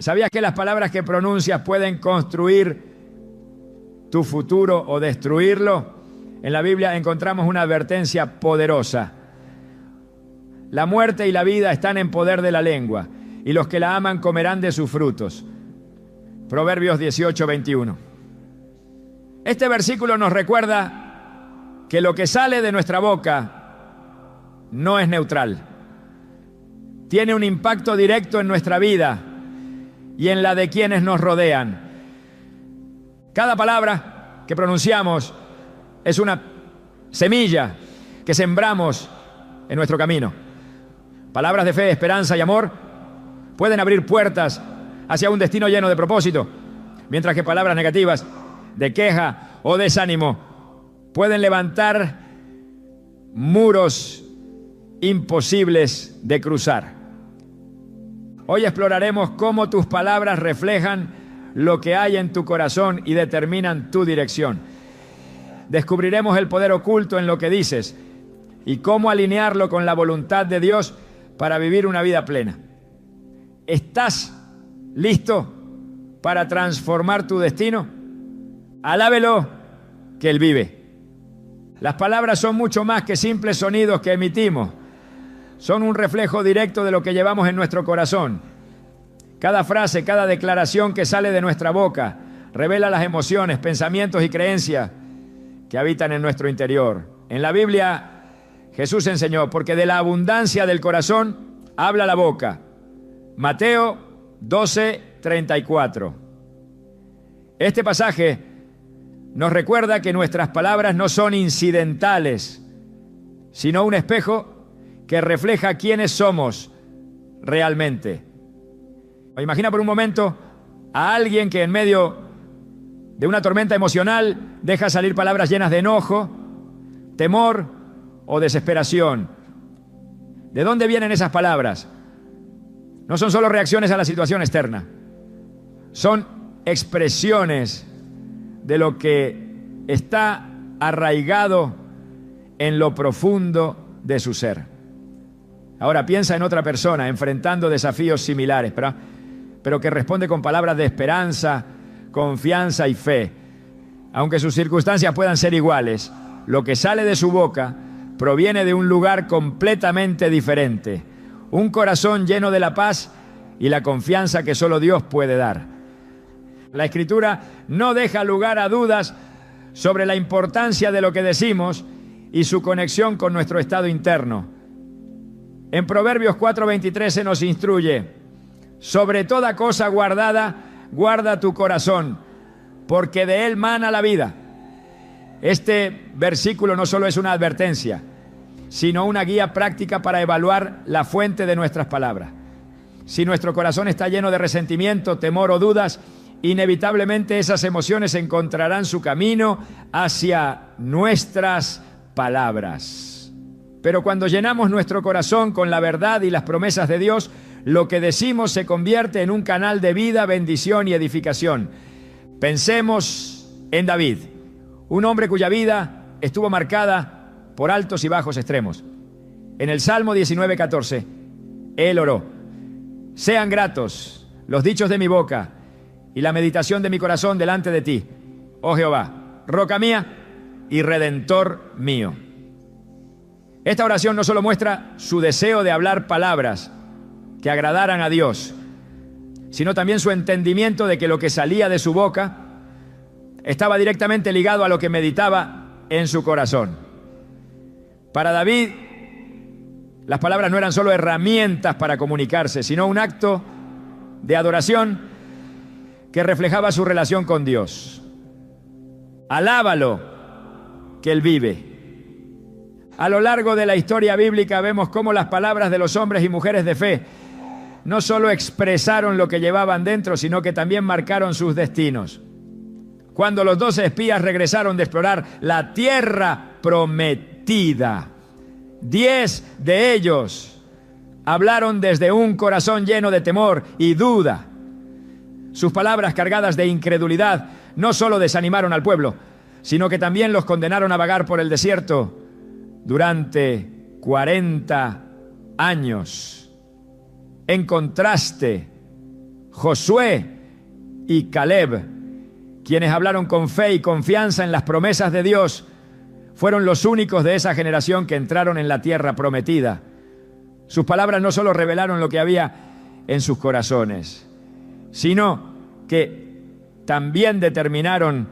¿Sabías que las palabras que pronuncias pueden construir tu futuro o destruirlo? En la Biblia encontramos una advertencia poderosa. La muerte y la vida están en poder de la lengua, y los que la aman comerán de sus frutos. Proverbios 18:21. Este versículo nos recuerda que lo que sale de nuestra boca no es neutral. Tiene un impacto directo en nuestra vida y en la de quienes nos rodean. Cada palabra que pronunciamos es una semilla que sembramos en nuestro camino. Palabras de fe, esperanza y amor pueden abrir puertas hacia un destino lleno de propósito, mientras que palabras negativas, de queja o desánimo, pueden levantar muros imposibles de cruzar. Hoy exploraremos cómo tus palabras reflejan lo que hay en tu corazón y determinan tu dirección. Descubriremos el poder oculto en lo que dices y cómo alinearlo con la voluntad de Dios para vivir una vida plena. ¿Estás listo para transformar tu destino? Alábelo, que Él vive. Las palabras son mucho más que simples sonidos que emitimos. Son un reflejo directo de lo que llevamos en nuestro corazón. Cada frase, cada declaración que sale de nuestra boca revela las emociones, pensamientos y creencias que habitan en nuestro interior. En la Biblia, Jesús enseñó, porque de la abundancia del corazón habla la boca. Mateo 12:34. Este pasaje nos recuerda que nuestras palabras no son incidentales, sino un espejo que refleja quiénes somos realmente. Imagina por un momento a alguien que en medio de una tormenta emocional deja salir palabras llenas de enojo, temor o desesperación. ¿De dónde vienen esas palabras? No son solo reacciones a la situación externa, son expresiones de lo que está arraigado en lo profundo de su ser. Ahora piensa en otra persona enfrentando desafíos similares, pero que responde con palabras de esperanza, confianza y fe. Aunque sus circunstancias puedan ser iguales, lo que sale de su boca proviene de un lugar completamente diferente. Un corazón lleno de la paz y la confianza que solo Dios puede dar. La Escritura no deja lugar a dudas sobre la importancia de lo que decimos y su conexión con nuestro estado interno. En Proverbios 4:23 se nos instruye: sobre toda cosa guardada, guarda tu corazón, porque de él mana la vida. Este versículo no solo es una advertencia, sino una guía práctica para evaluar la fuente de nuestras palabras. Si nuestro corazón está lleno de resentimiento, temor o dudas, inevitablemente esas emociones encontrarán su camino hacia nuestras palabras. Pero cuando llenamos nuestro corazón con la verdad y las promesas de Dios, lo que decimos se convierte en un canal de vida, bendición y edificación. Pensemos en David, un hombre cuya vida estuvo marcada por altos y bajos extremos. En el Salmo 19:14, él oró: sean gratos los dichos de mi boca y la meditación de mi corazón delante de ti, oh Jehová, roca mía y redentor mío. Esta oración no solo muestra su deseo de hablar palabras que agradaran a Dios, sino también su entendimiento de que lo que salía de su boca estaba directamente ligado a lo que meditaba en su corazón. Para David, las palabras no eran solo herramientas para comunicarse, sino un acto de adoración que reflejaba su relación con Dios. Alábalo, que Él vive. A lo largo de la historia bíblica vemos cómo las palabras de los hombres y mujeres de fe no solo expresaron lo que llevaban dentro, sino que también marcaron sus destinos. Cuando los 12 espías regresaron de explorar la tierra prometida, 10 de ellos hablaron desde un corazón lleno de temor y duda. Sus palabras, cargadas de incredulidad, no solo desanimaron al pueblo, sino que también los condenaron a vagar por el desierto durante 40 años. En contraste, Josué y Caleb, quienes hablaron con fe y confianza en las promesas de Dios, fueron los únicos de esa generación que entraron en la tierra prometida. Sus palabras no solo revelaron lo que había en sus corazones, sino que también determinaron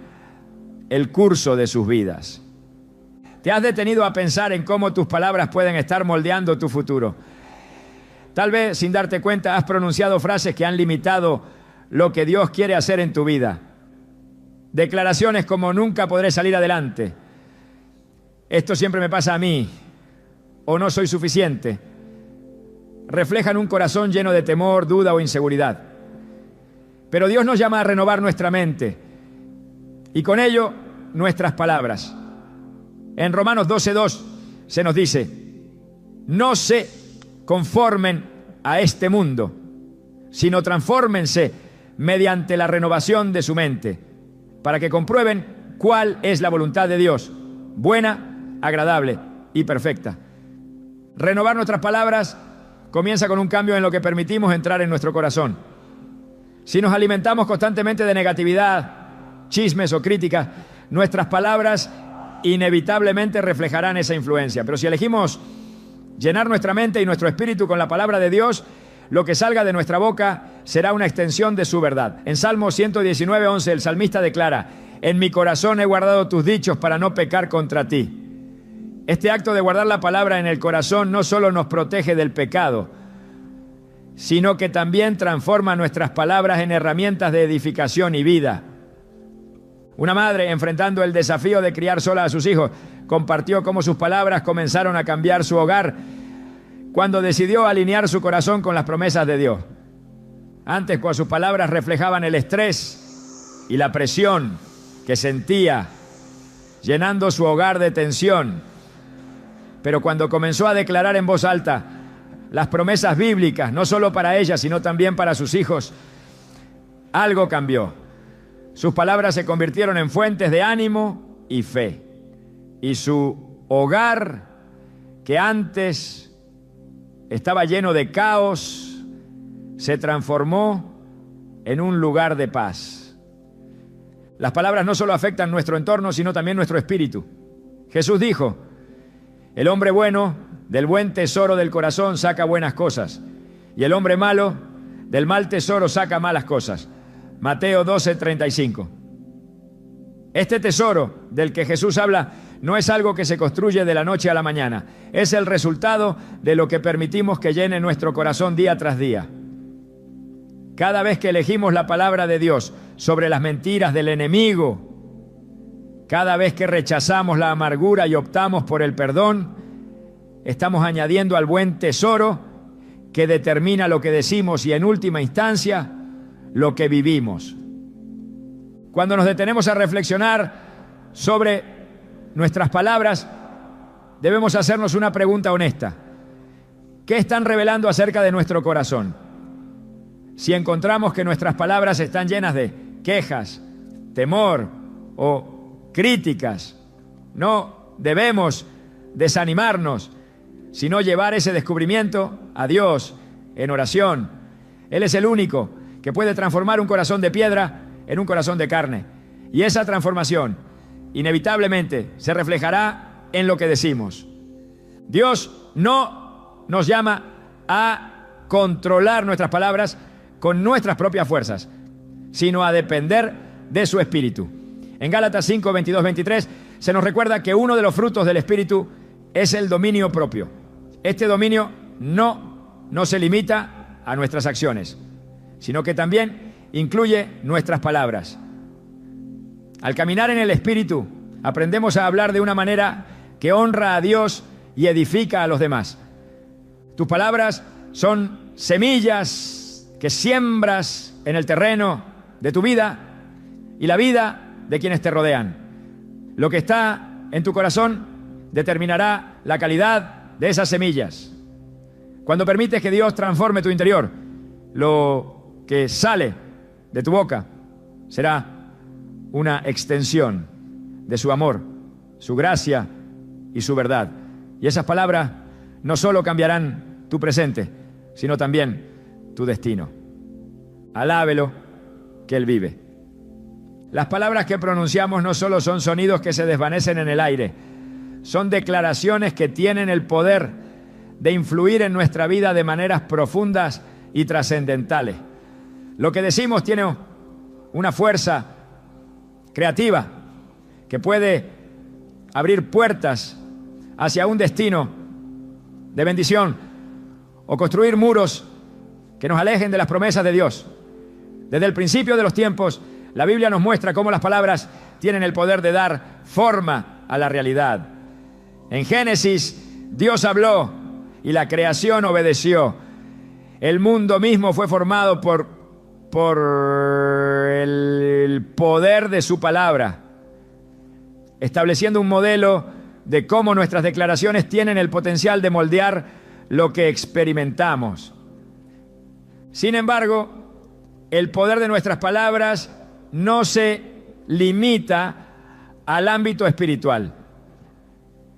el curso de sus vidas. ¿Te has detenido a pensar en cómo tus palabras pueden estar moldeando tu futuro? Tal vez, sin darte cuenta, has pronunciado frases que han limitado lo que Dios quiere hacer en tu vida. Declaraciones como nunca podré salir adelante, esto siempre me pasa a mí, o no soy suficiente, reflejan un corazón lleno de temor, duda o inseguridad. Pero Dios nos llama a renovar nuestra mente y con ello nuestras palabras. En Romanos 12:2 se nos dice: no se conformen a este mundo, sino transfórmense mediante la renovación de su mente, para que comprueben cuál es la voluntad de Dios, buena, agradable y perfecta. Renovar nuestras palabras comienza con un cambio en lo que permitimos entrar en nuestro corazón. Si nos alimentamos constantemente de negatividad, chismes o críticas, nuestras palabras inevitablemente reflejarán esa influencia. Pero si elegimos llenar nuestra mente y nuestro espíritu con la palabra de Dios, lo que salga de nuestra boca será una extensión de su verdad. En Salmo 119:11 el salmista declara: en mi corazón he guardado tus dichos para no pecar contra ti. Este acto de guardar la palabra en el corazón no solo nos protege del pecado, sino que también transforma nuestras palabras en herramientas de edificación y vida. Una madre, enfrentando el desafío de criar sola a sus hijos, compartió cómo sus palabras comenzaron a cambiar su hogar cuando decidió alinear su corazón con las promesas de Dios. Antes, cuando sus palabras reflejaban el estrés y la presión que sentía, llenando su hogar de tensión. Pero cuando comenzó a declarar en voz alta las promesas bíblicas, no solo para ella, sino también para sus hijos, algo cambió. Sus palabras se convirtieron en fuentes de ánimo y fe. Y su hogar, que antes estaba lleno de caos, se transformó en un lugar de paz. Las palabras no solo afectan nuestro entorno, sino también nuestro espíritu. Jesús dijo: el hombre bueno del buen tesoro del corazón saca buenas cosas, y el hombre malo del mal tesoro saca malas cosas. Mateo 12:35. Este tesoro del que Jesús habla no es algo que se construye de la noche a la mañana, es el resultado de lo que permitimos que llene nuestro corazón día tras día. Cada vez que elegimos la palabra de Dios sobre las mentiras del enemigo, cada vez que rechazamos la amargura y optamos por el perdón, estamos añadiendo al buen tesoro que determina lo que decimos y en última instancia lo que vivimos. Cuando nos detenemos a reflexionar sobre nuestras palabras, debemos hacernos una pregunta honesta: ¿qué están revelando acerca de nuestro corazón? Si encontramos que nuestras palabras están llenas de quejas, temor o críticas, no debemos desanimarnos, sino llevar ese descubrimiento a Dios en oración. Él es el único que puede transformar un corazón de piedra en un corazón de carne. Y esa transformación inevitablemente se reflejará en lo que decimos. Dios no nos llama a controlar nuestras palabras con nuestras propias fuerzas, sino a depender de su Espíritu. En Gálatas 5, 22, 23 se nos recuerda que uno de los frutos del Espíritu es el dominio propio. Este dominio no se limita a nuestras acciones, sino que también incluye nuestras palabras. Al caminar en el Espíritu, aprendemos a hablar de una manera que honra a Dios y edifica a los demás. Tus palabras son semillas que siembras en el terreno de tu vida y la vida de quienes te rodean. Lo que está en tu corazón determinará la calidad de esas semillas. Cuando permites que Dios transforme tu interior, lo que sale de tu boca será una extensión de su amor, su gracia y su verdad. Y esas palabras no solo cambiarán tu presente, sino también tu destino. Alábelo, que Él vive. Las palabras que pronunciamos no solo son sonidos que se desvanecen en el aire, son declaraciones que tienen el poder de influir en nuestra vida de maneras profundas y trascendentales. Lo que decimos tiene una fuerza creativa que puede abrir puertas hacia un destino de bendición o construir muros que nos alejen de las promesas de Dios. Desde el principio de los tiempos, la Biblia nos muestra cómo las palabras tienen el poder de dar forma a la realidad. En Génesis, Dios habló y la creación obedeció. El mundo mismo fue formado por el poder de su palabra, estableciendo un modelo de cómo nuestras declaraciones tienen el potencial de moldear lo que experimentamos. Sin embargo, el poder de nuestras palabras no se limita al ámbito espiritual.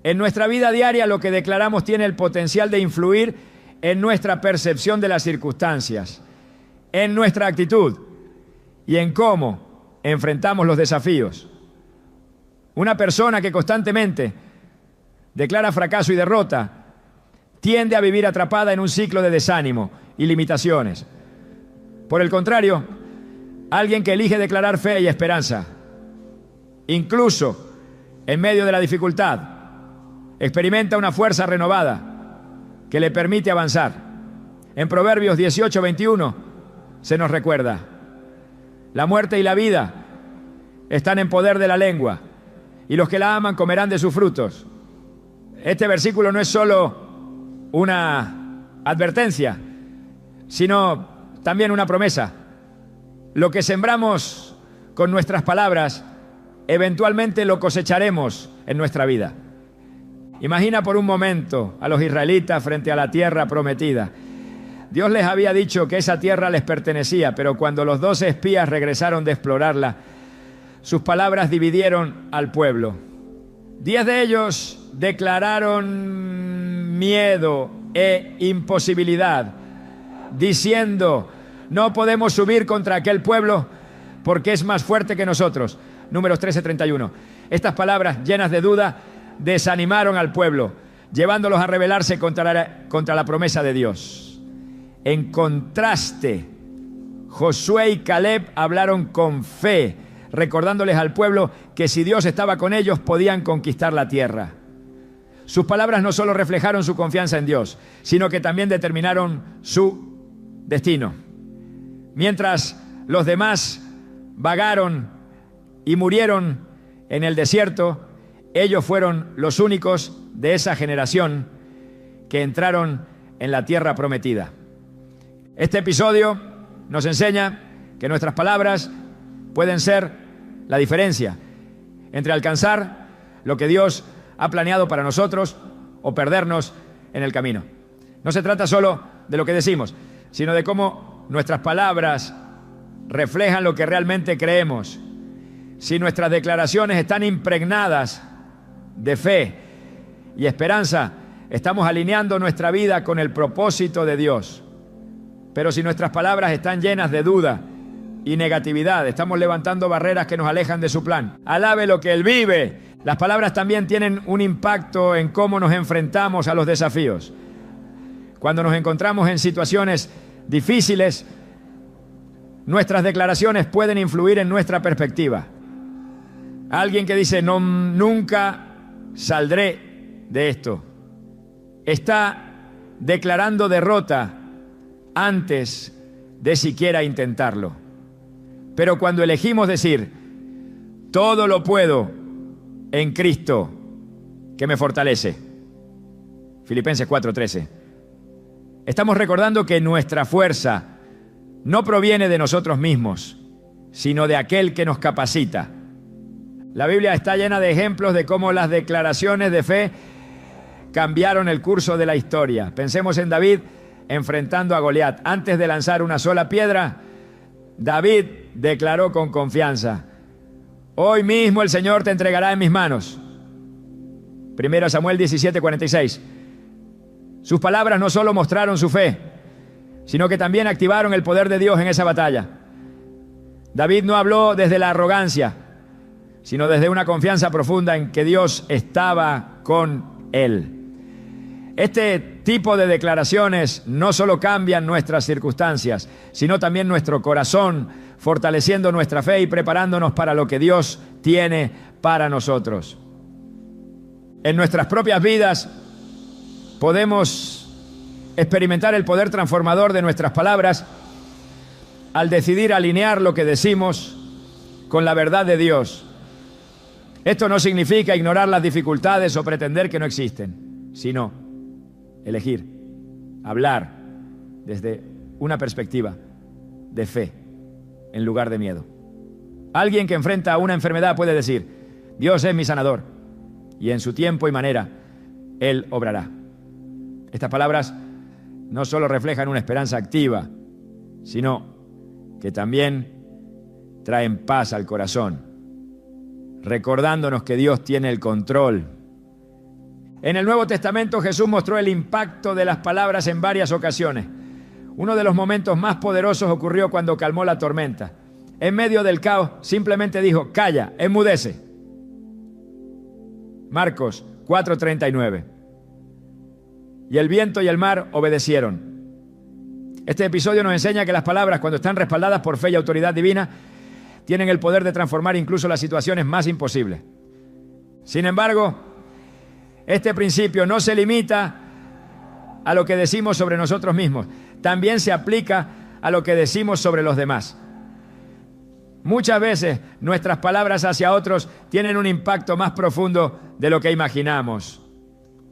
En nuestra vida diaria, lo que declaramos tiene el potencial de influir en nuestra percepción de las circunstancias, en nuestra actitud y en cómo enfrentamos los desafíos. Una persona que constantemente declara fracaso y derrota tiende a vivir atrapada en un ciclo de desánimo y limitaciones. Por el contrario, alguien que elige declarar fe y esperanza, incluso en medio de la dificultad, experimenta una fuerza renovada que le permite avanzar. En Proverbios 18:21 se nos recuerda: la muerte y la vida están en poder de la lengua, y los que la aman comerán de sus frutos. Este versículo no es solo una advertencia, sino también una promesa. Lo que sembramos con nuestras palabras, eventualmente lo cosecharemos en nuestra vida. Imagina por un momento a los israelitas frente a la tierra prometida. Dios les había dicho que esa tierra les pertenecía, pero cuando los 12 espías regresaron de explorarla, sus palabras dividieron al pueblo. 10 de ellos declararon miedo e imposibilidad, diciendo: no podemos subir contra aquel pueblo porque es más fuerte que nosotros. Números 13:31. Estas palabras llenas de duda desanimaron al pueblo, llevándolos a rebelarse contra la promesa de Dios. En contraste, Josué y Caleb hablaron con fe, recordándoles al pueblo que si Dios estaba con ellos podían conquistar la tierra. Sus palabras no solo reflejaron su confianza en Dios, sino que también determinaron su destino. Mientras los demás vagaron y murieron en el desierto, ellos fueron los únicos de esa generación que entraron en la tierra prometida. Este episodio nos enseña que nuestras palabras pueden ser la diferencia entre alcanzar lo que Dios ha planeado para nosotros o perdernos en el camino. No se trata solo de lo que decimos, sino de cómo nuestras palabras reflejan lo que realmente creemos. Si nuestras declaraciones están impregnadas de fe y esperanza, estamos alineando nuestra vida con el propósito de Dios. Pero si nuestras palabras están llenas de duda y negatividad, estamos levantando barreras que nos alejan de su plan. Alabe lo que Él vive. Las palabras también tienen un impacto en cómo nos enfrentamos a los desafíos. Cuando nos encontramos en situaciones difíciles, nuestras declaraciones pueden influir en nuestra perspectiva. Alguien que dice: no, nunca saldré de esto, está declarando derrota antes de siquiera intentarlo. Pero cuando elegimos decir: todo lo puedo en Cristo que me fortalece, Filipenses 4:13, estamos recordando que nuestra fuerza no proviene de nosotros mismos, sino de aquel que nos capacita. La Biblia está llena de ejemplos de cómo las declaraciones de fe cambiaron el curso de la historia. Pensemos en David enfrentando a Goliat. Antes de lanzar una sola piedra, David declaró con confianza: hoy mismo el Señor te entregará en mis manos. 1 Samuel 17:46. Sus palabras no solo mostraron su fe, sino que también activaron el poder de Dios en esa batalla. David no habló desde la arrogancia, sino desde una confianza profunda en que Dios estaba con él. Este tipo de declaraciones no solo cambian nuestras circunstancias, sino también nuestro corazón, fortaleciendo nuestra fe y preparándonos para lo que Dios tiene para nosotros. En nuestras propias vidas podemos experimentar el poder transformador de nuestras palabras al decidir alinear lo que decimos con la verdad de Dios. Esto no significa ignorar las dificultades o pretender que no existen, sino elegir, hablar desde una perspectiva de fe en lugar de miedo. Alguien que enfrenta una enfermedad puede decir: Dios es mi sanador y en su tiempo y manera Él obrará. Estas palabras no solo reflejan una esperanza activa, sino que también traen paz al corazón, recordándonos que Dios tiene el control. En el Nuevo Testamento Jesús mostró el impacto de las palabras en varias ocasiones. Uno de los momentos más poderosos ocurrió cuando calmó la tormenta. En medio del caos simplemente dijo: calla, enmudece. Marcos 4:39. Y el viento y el mar obedecieron. Este episodio nos enseña que las palabras, cuando están respaldadas por fe y autoridad divina, tienen el poder de transformar incluso las situaciones más imposibles. Sin embargo, este principio no se limita a lo que decimos sobre nosotros mismos, también se aplica a lo que decimos sobre los demás. Muchas veces nuestras palabras hacia otros tienen un impacto más profundo de lo que imaginamos.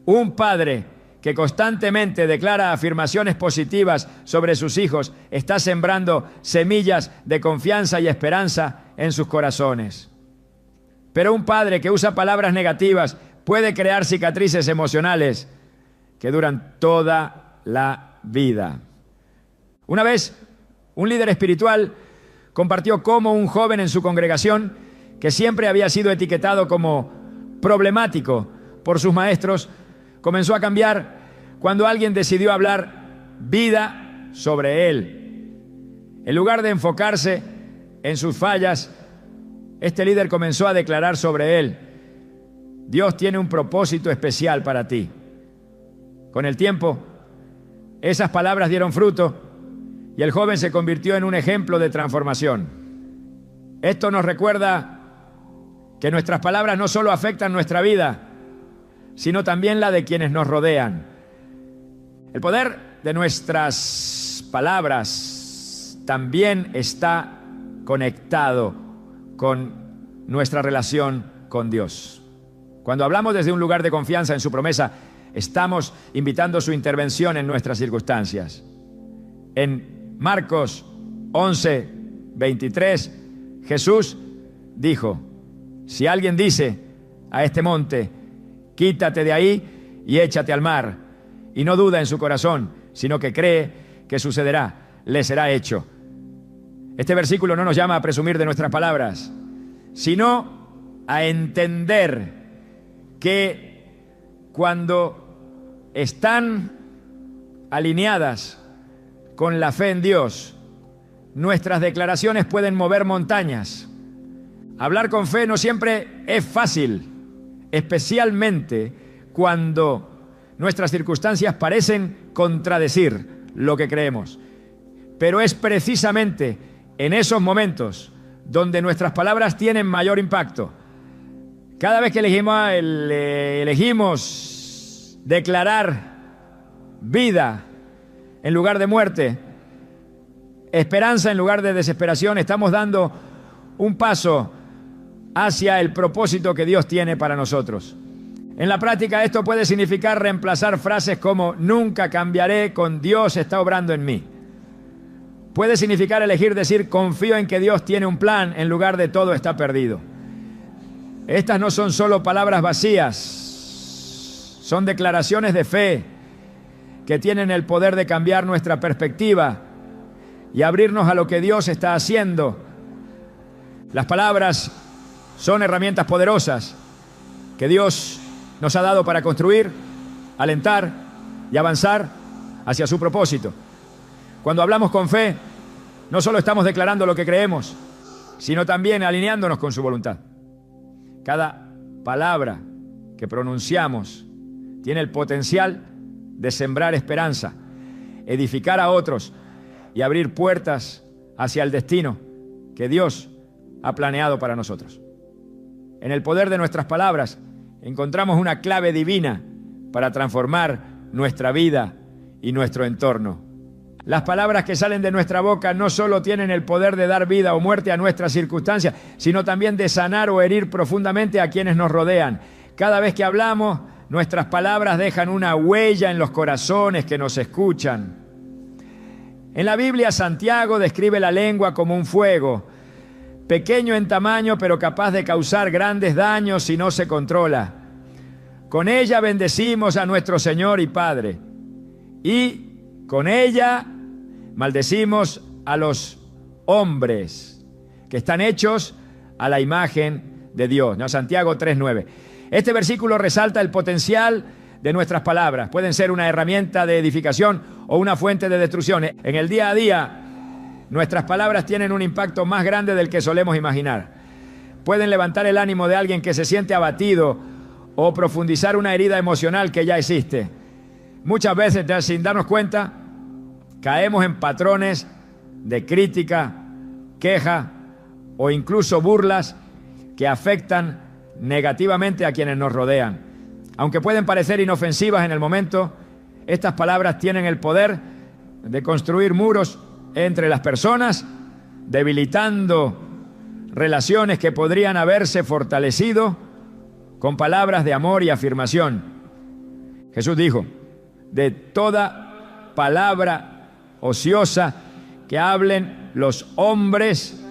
Un padre que constantemente declara afirmaciones positivas sobre sus hijos está sembrando semillas de confianza y esperanza en sus corazones. Pero un padre que usa palabras negativas puede crear cicatrices emocionales que duran toda la vida. Una vez, un líder espiritual compartió cómo un joven en su congregación, que siempre había sido etiquetado como problemático por sus maestros, comenzó a cambiar cuando alguien decidió hablar vida sobre él. En lugar de enfocarse en sus fallas, este líder comenzó a declarar sobre él: Dios tiene un propósito especial para ti. Con el tiempo, esas palabras dieron fruto y el joven se convirtió en un ejemplo de transformación. Esto nos recuerda que nuestras palabras no solo afectan nuestra vida, sino también la de quienes nos rodean. El poder de nuestras palabras también está conectado con nuestra relación con Dios. Cuando hablamos desde un lugar de confianza en su promesa, estamos invitando su intervención en nuestras circunstancias. En Marcos 11:23, Jesús dijo: si alguien dice a este monte, quítate de ahí y échate al mar, y no duda en su corazón, sino que cree que sucederá, le será hecho. Este versículo no nos llama a presumir de nuestras palabras, sino a entender que cuando están alineadas con la fe en Dios, nuestras declaraciones pueden mover montañas. Hablar con fe no siempre es fácil, especialmente cuando nuestras circunstancias parecen contradecir lo que creemos. Pero es precisamente en esos momentos donde nuestras palabras tienen mayor impacto. Cada vez que elegimos declarar vida en lugar de muerte, esperanza en lugar de desesperación, estamos dando un paso hacia el propósito que Dios tiene para nosotros. En la práctica, esto puede significar reemplazar frases como nunca cambiaré con Dios está obrando en mí. Puede significar elegir decir confío en que Dios tiene un plan en lugar de todo está perdido. Estas no son solo palabras vacías, son declaraciones de fe que tienen el poder de cambiar nuestra perspectiva y abrirnos a lo que Dios está haciendo. Las palabras son herramientas poderosas que Dios nos ha dado para construir, alentar y avanzar hacia su propósito. Cuando hablamos con fe, no solo estamos declarando lo que creemos, sino también alineándonos con su voluntad. Cada palabra que pronunciamos tiene el potencial de sembrar esperanza, edificar a otros y abrir puertas hacia el destino que Dios ha planeado para nosotros. En el poder de nuestras palabras encontramos una clave divina para transformar nuestra vida y nuestro entorno. Las palabras que salen de nuestra boca no solo tienen el poder de dar vida o muerte a nuestras circunstancias, sino también de sanar o herir profundamente a quienes nos rodean. Cada vez que hablamos, nuestras palabras dejan una huella en los corazones que nos escuchan. En la Biblia, Santiago describe la lengua como un fuego, pequeño en tamaño, pero capaz de causar grandes daños si no se controla. Con ella bendecimos a nuestro Señor y Padre, y con ella maldecimos a los hombres que están hechos a la imagen de Dios. ¿No? Santiago 3:9. Este versículo resalta el potencial de nuestras palabras. Pueden ser una herramienta de edificación o una fuente de destrucción. En el día a día, nuestras palabras tienen un impacto más grande del que solemos imaginar. Pueden levantar el ánimo de alguien que se siente abatido o profundizar una herida emocional que ya existe. Muchas veces, sin darnos cuenta, caemos en patrones de crítica, queja o incluso burlas que afectan negativamente a quienes nos rodean. Aunque pueden parecer inofensivas en el momento, estas palabras tienen el poder de construir muros entre las personas, debilitando relaciones que podrían haberse fortalecido con palabras de amor y afirmación. Jesús dijo: de toda palabra ociosa que hablen los hombres,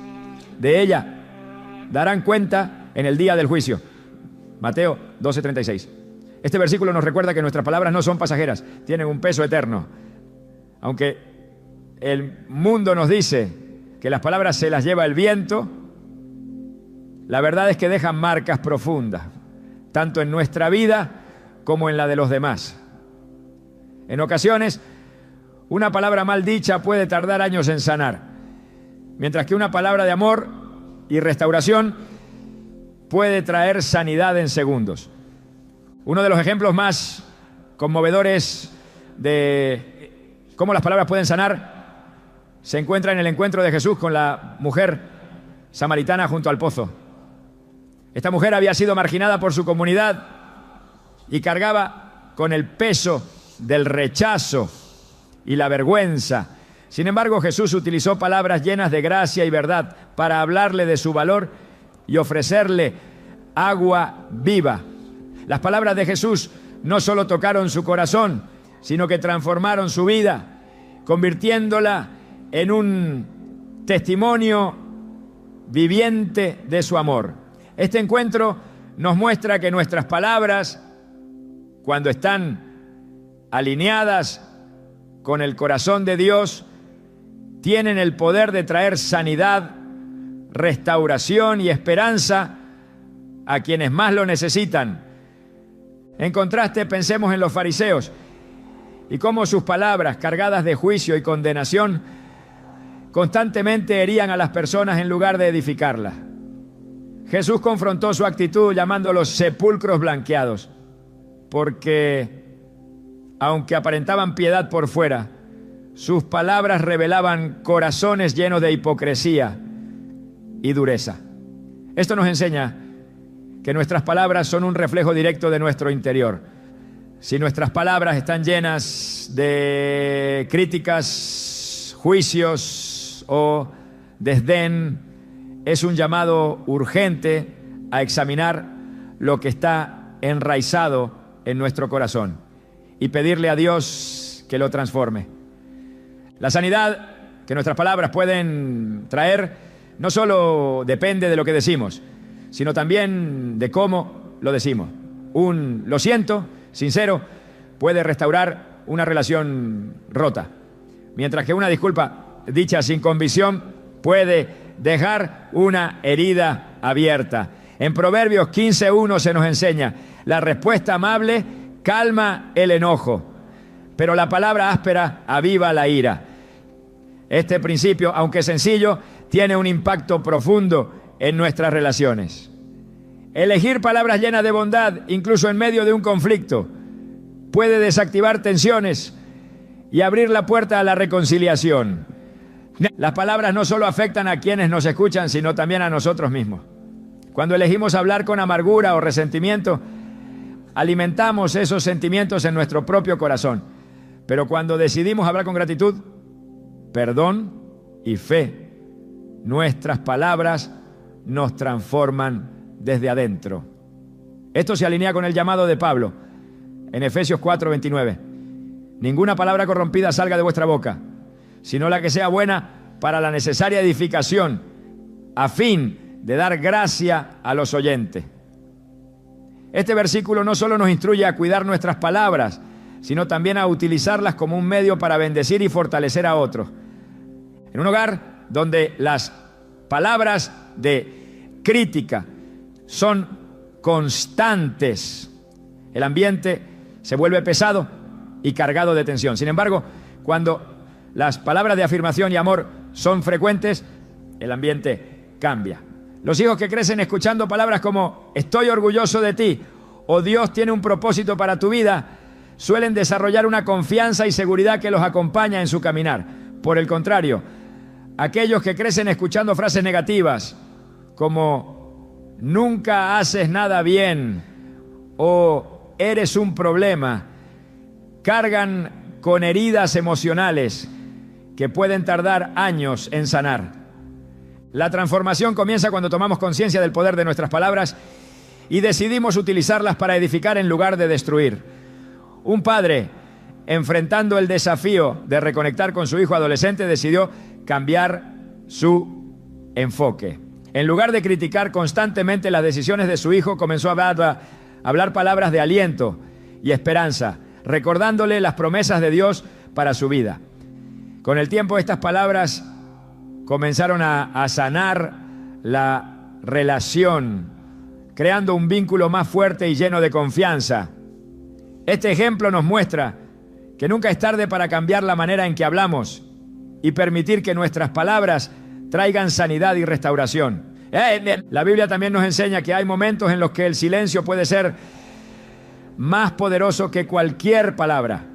de ella darán cuenta en el día del juicio. Mateo 12:36. Este versículo nos recuerda que nuestras palabras no son pasajeras, tienen un peso eterno. Aunque el mundo nos dice que las palabras se las lleva el viento, la verdad es que dejan marcas profundas, tanto en nuestra vida como en la de los demás. En ocasiones, una palabra mal dicha puede tardar años en sanar, mientras que una palabra de amor y restauración puede traer sanidad en segundos. Uno de los ejemplos más conmovedores de cómo las palabras pueden sanar se encuentra en el encuentro de Jesús con la mujer samaritana junto al pozo. Esta mujer había sido marginada por su comunidad y cargaba con el peso del rechazo y la vergüenza. Sin embargo, Jesús utilizó palabras llenas de gracia y verdad para hablarle de su valor y ofrecerle agua viva. Las palabras de Jesús no solo tocaron su corazón, sino que transformaron su vida, convirtiéndola en un testimonio viviente de su amor. Este encuentro nos muestra que nuestras palabras, cuando están alineadas con el corazón de Dios, tienen el poder de traer sanidad, restauración y esperanza a quienes más lo necesitan. En contraste, pensemos en los fariseos y cómo sus palabras, cargadas de juicio y condenación, constantemente herían a las personas en lugar de edificarlas. Jesús confrontó su actitud llamándolos sepulcros blanqueados, porque aunque aparentaban piedad por fuera, sus palabras revelaban corazones llenos de hipocresía y dureza. Esto nos enseña que nuestras palabras son un reflejo directo de nuestro interior. Si nuestras palabras están llenas de críticas, juicios o desdén, es un llamado urgente a examinar lo que está enraizado en nuestro corazón y pedirle a Dios que lo transforme. La sanidad que nuestras palabras pueden traer no solo depende de lo que decimos, sino también de cómo lo decimos. Un "lo siento" sincero puede restaurar una relación rota, mientras que una disculpa dicha sin convicción puede dejar una herida abierta. En Proverbios 15:1 se nos enseña: la respuesta amable calma el enojo, pero la palabra áspera aviva la ira. Este principio, aunque sencillo, tiene un impacto profundo en nuestras relaciones. Elegir palabras llenas de bondad, incluso en medio de un conflicto, puede desactivar tensiones y abrir la puerta a la reconciliación. Las palabras no solo afectan a quienes nos escuchan, sino también a nosotros mismos. Cuando elegimos hablar con amargura o resentimiento, alimentamos esos sentimientos en nuestro propio corazón. Pero cuando decidimos hablar con gratitud, perdón y fe, nuestras palabras nos transforman desde adentro. Esto se alinea con el llamado de Pablo en Efesios 4:29. Ninguna palabra corrompida salga de vuestra boca, sino la que sea buena para la necesaria edificación, a fin de dar gracia a los oyentes. Este versículo no solo nos instruye a cuidar nuestras palabras, sino también a utilizarlas como un medio para bendecir y fortalecer a otros. En un hogar donde las palabras de crítica son constantes, el ambiente se vuelve pesado y cargado de tensión. Sin embargo, cuando las palabras de afirmación y amor son frecuentes, el ambiente cambia. Los hijos que crecen escuchando palabras como estoy orgulloso de ti o Dios tiene un propósito para tu vida, suelen desarrollar una confianza y seguridad que los acompaña en su caminar. Por el contrario, aquellos que crecen escuchando frases negativas como nunca haces nada bien o eres un problema, cargan con heridas emocionales que pueden tardar años en sanar. La transformación comienza cuando tomamos conciencia del poder de nuestras palabras y decidimos utilizarlas para edificar en lugar de destruir. Un padre, enfrentando el desafío de reconectar con su hijo adolescente, decidió cambiar su enfoque. En lugar de criticar constantemente las decisiones de su hijo, comenzó a hablar palabras de aliento y esperanza, recordándole las promesas de Dios para su vida. Con el tiempo, estas palabras comenzaron a sanar la relación, creando un vínculo más fuerte y lleno de confianza. Este ejemplo nos muestra que nunca es tarde para cambiar la manera en que hablamos y permitir que nuestras palabras traigan sanidad y restauración. La Biblia también nos enseña que hay momentos en los que el silencio puede ser más poderoso que cualquier palabra.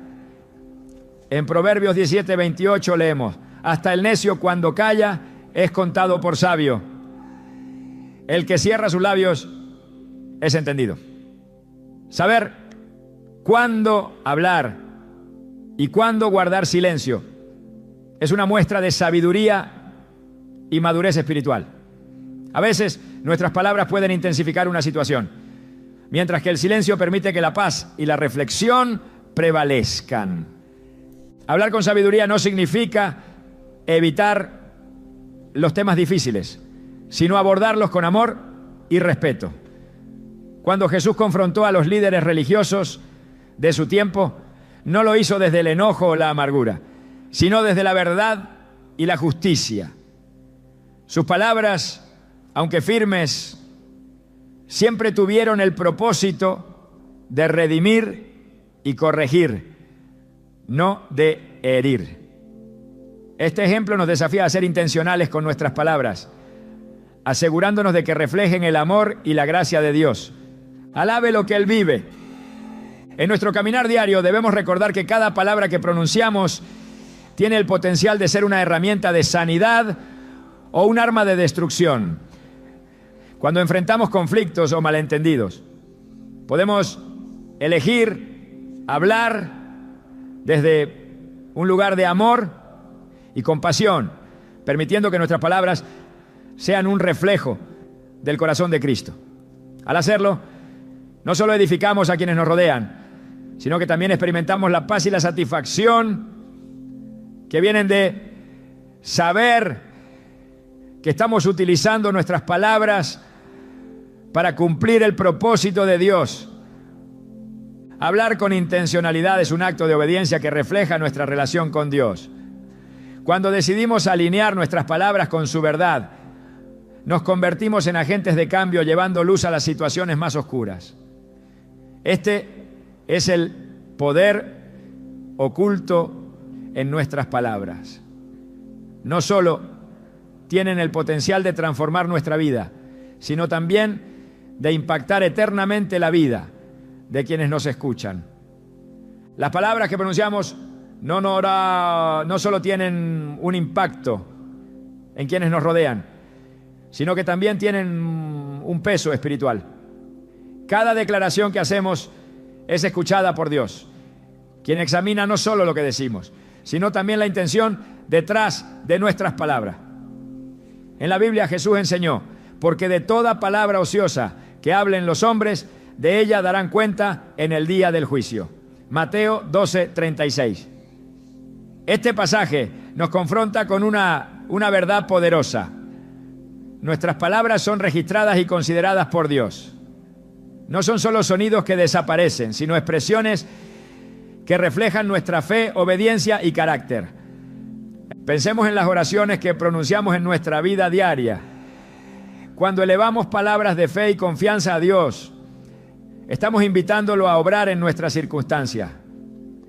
En Proverbios 17:28 leemos: hasta el necio cuando calla es contado por sabio. El que cierra sus labios es entendido. Saber cuándo hablar y cuándo guardar silencio es una muestra de sabiduría y madurez espiritual. A veces nuestras palabras pueden intensificar una situación, mientras que el silencio permite que la paz y la reflexión prevalezcan. Hablar con sabiduría no significa evitar los temas difíciles, sino abordarlos con amor y respeto. Cuando Jesús confrontó a los líderes religiosos de su tiempo, no lo hizo desde el enojo o la amargura, sino desde la verdad y la justicia. Sus palabras, aunque firmes, siempre tuvieron el propósito de redimir y corregir, no de herir. Este ejemplo nos desafía a ser intencionales con nuestras palabras, asegurándonos de que reflejen el amor y la gracia de Dios. Alabe lo que Él vive. En nuestro caminar diario debemos recordar que cada palabra que pronunciamos tiene el potencial de ser una herramienta de sanidad o un arma de destrucción. Cuando enfrentamos conflictos o malentendidos, podemos elegir hablar desde un lugar de amor y compasión, permitiendo que nuestras palabras sean un reflejo del corazón de Cristo. Al hacerlo, no solo edificamos a quienes nos rodean, sino que también experimentamos la paz y la satisfacción que vienen de saber que estamos utilizando nuestras palabras para cumplir el propósito de Dios. Hablar con intencionalidad es un acto de obediencia que refleja nuestra relación con Dios. Cuando decidimos alinear nuestras palabras con su verdad, nos convertimos en agentes de cambio, llevando luz a las situaciones más oscuras. Este es el poder oculto en nuestras palabras. no solo tienen el potencial de transformar nuestra vida, sino también de impactar eternamente la vida de quienes nos escuchan. Las palabras que pronunciamos no solo tienen un impacto en quienes nos rodean, sino que también tienen un peso espiritual. Cada declaración que hacemos es escuchada por Dios, quien examina no solo lo que decimos, sino también la intención detrás de nuestras palabras. En la Biblia Jesús enseñó: porque de toda palabra ociosa que hablen los hombres, de ella darán cuenta en el día del juicio. Mateo 12:36. Este pasaje nos confronta con una verdad poderosa. Nuestras palabras son registradas y consideradas por Dios. No son solo sonidos que desaparecen, sino expresiones que reflejan nuestra fe, obediencia y carácter. Pensemos en las oraciones que pronunciamos en nuestra vida diaria. Cuando elevamos palabras de fe y confianza a Dios, estamos invitándolo a obrar en nuestras circunstancias.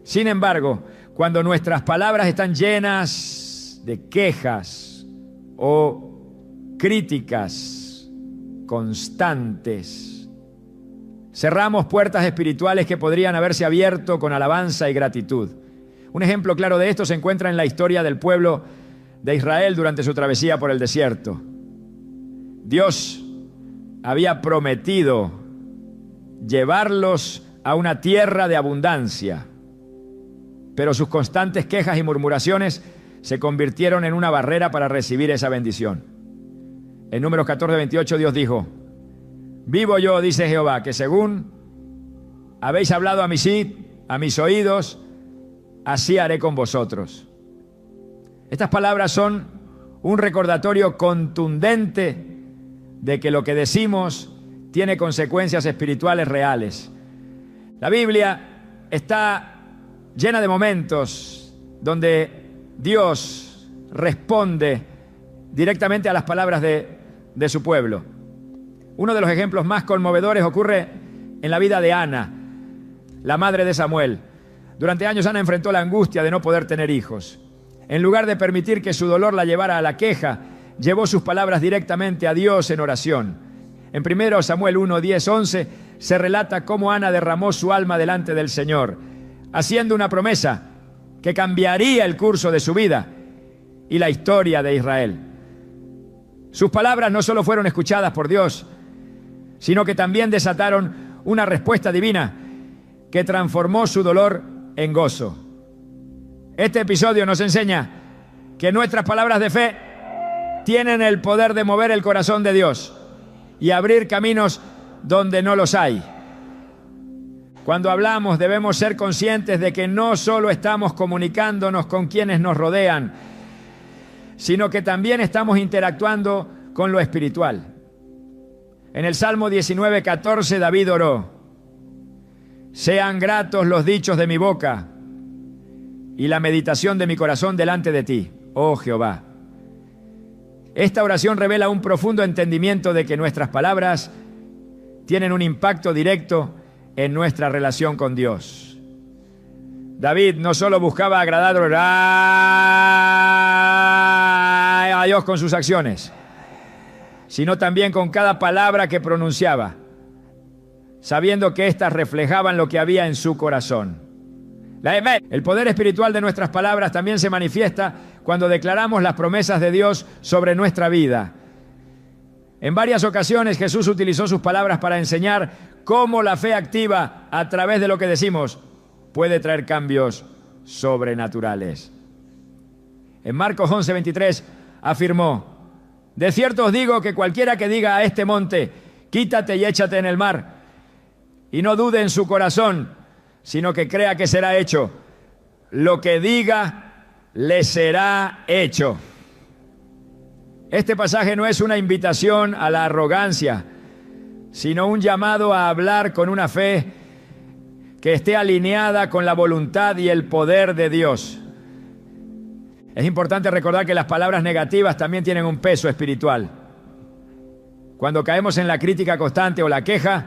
Sin embargo, cuando nuestras palabras están llenas de quejas o críticas constantes, cerramos puertas espirituales que podrían haberse abierto con alabanza y gratitud. Un ejemplo claro de esto se encuentra en la historia del pueblo de Israel durante su travesía por el desierto. Dios había prometido llevarlos a una tierra de abundancia, pero sus constantes quejas y murmuraciones se convirtieron en una barrera para recibir esa bendición. En Números 14:28 Dios dijo: vivo yo, dice Jehová, que según habéis hablado a mis oídos, así haré con vosotros. Estas palabras son un recordatorio contundente de que lo que decimos tiene consecuencias espirituales reales. La Biblia está llena de momentos donde Dios responde directamente a las palabras de su pueblo. Uno de los ejemplos más conmovedores ocurre en la vida de Ana, la madre de Samuel. Durante años Ana enfrentó la angustia de no poder tener hijos. En lugar de permitir que su dolor la llevara a la queja, llevó sus palabras directamente a Dios en oración. En 1 Samuel 1, 10, 11 se relata cómo Ana derramó su alma delante del Señor, haciendo una promesa que cambiaría el curso de su vida y la historia de Israel. Sus palabras no solo fueron escuchadas por Dios, sino que también desataron una respuesta divina que transformó su dolor en gozo. Este episodio nos enseña que nuestras palabras de fe tienen el poder de mover el corazón de Dios y abrir caminos donde no los hay. Cuando hablamos debemos ser conscientes de que no solo estamos comunicándonos con quienes nos rodean, sino que también estamos interactuando con lo espiritual. En el Salmo 19:14 David oró: sean gratos los dichos de mi boca y la meditación de mi corazón delante de ti, oh Jehová. Esta oración revela un profundo entendimiento de que nuestras palabras tienen un impacto directo en nuestra relación con Dios. David no solo buscaba agradar a Dios con sus acciones, sino también con cada palabra que pronunciaba, sabiendo que éstas reflejaban lo que había en su corazón. El poder espiritual de nuestras palabras también se manifiesta cuando declaramos las promesas de Dios sobre nuestra vida. En varias ocasiones Jesús utilizó sus palabras para enseñar cómo la fe activa a través de lo que decimos puede traer cambios sobrenaturales. En Marcos 11:23 afirmó: de cierto os digo que cualquiera que diga a este monte, quítate y échate en el mar, y no dude en su corazón, sino que crea que será hecho, lo que diga le será hecho. Este pasaje no es una invitación a la arrogancia, sino un llamado a hablar con una fe que esté alineada con la voluntad y el poder de Dios. Es importante recordar que las palabras negativas también tienen un peso espiritual. Cuando caemos en la crítica constante o la queja,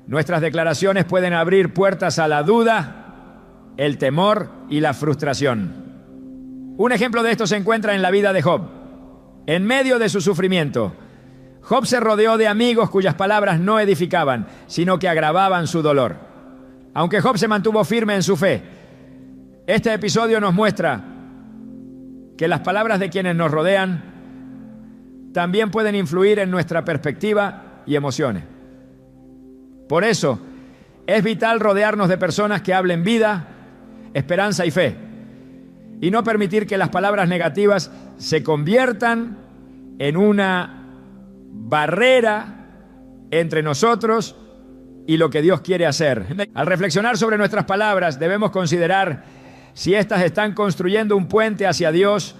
nuestras declaraciones pueden abrir puertas a la duda, el temor y la frustración. Un ejemplo de esto se encuentra en la vida de Job. En medio de su sufrimiento, Job se rodeó de amigos cuyas palabras no edificaban, sino que agravaban su dolor. Aunque Job se mantuvo firme en su fe, este episodio nos muestra que las palabras de quienes nos rodean también pueden influir en nuestra perspectiva y emociones. Por eso, es vital rodearnos de personas que hablen vida, esperanza y fe, y no permitir que las palabras negativas se conviertan en una barrera entre nosotros y lo que Dios quiere hacer. Al reflexionar sobre nuestras palabras, debemos considerar si éstas están construyendo un puente hacia Dios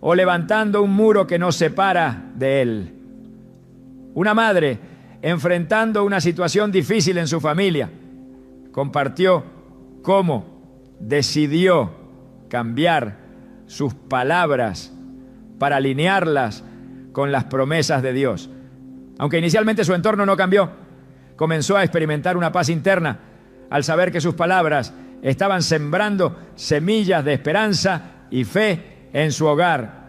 o levantando un muro que nos separa de Él. Una madre, enfrentando una situación difícil en su familia, compartió cómo decidió cambiar sus palabras para alinearlas con las promesas de Dios. Aunque inicialmente su entorno no cambió, comenzó a experimentar una paz interna al saber que sus palabras estaban sembrando semillas de esperanza y fe en su hogar.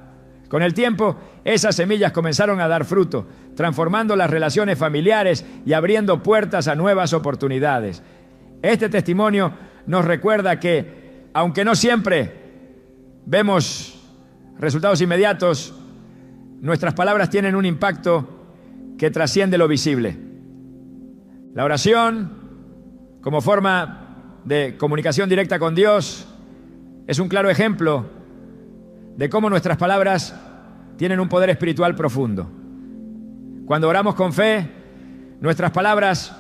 Con el tiempo, esas semillas comenzaron a dar fruto, transformando las relaciones familiares y abriendo puertas a nuevas oportunidades. Este testimonio nos recuerda que, aunque no siempre vemos resultados inmediatos, nuestras palabras tienen un impacto que trasciende lo visible. La oración, como forma de comunicación directa con Dios, es un claro ejemplo de cómo nuestras palabras tienen un poder espiritual profundo. Cuando oramos con fe, nuestras palabras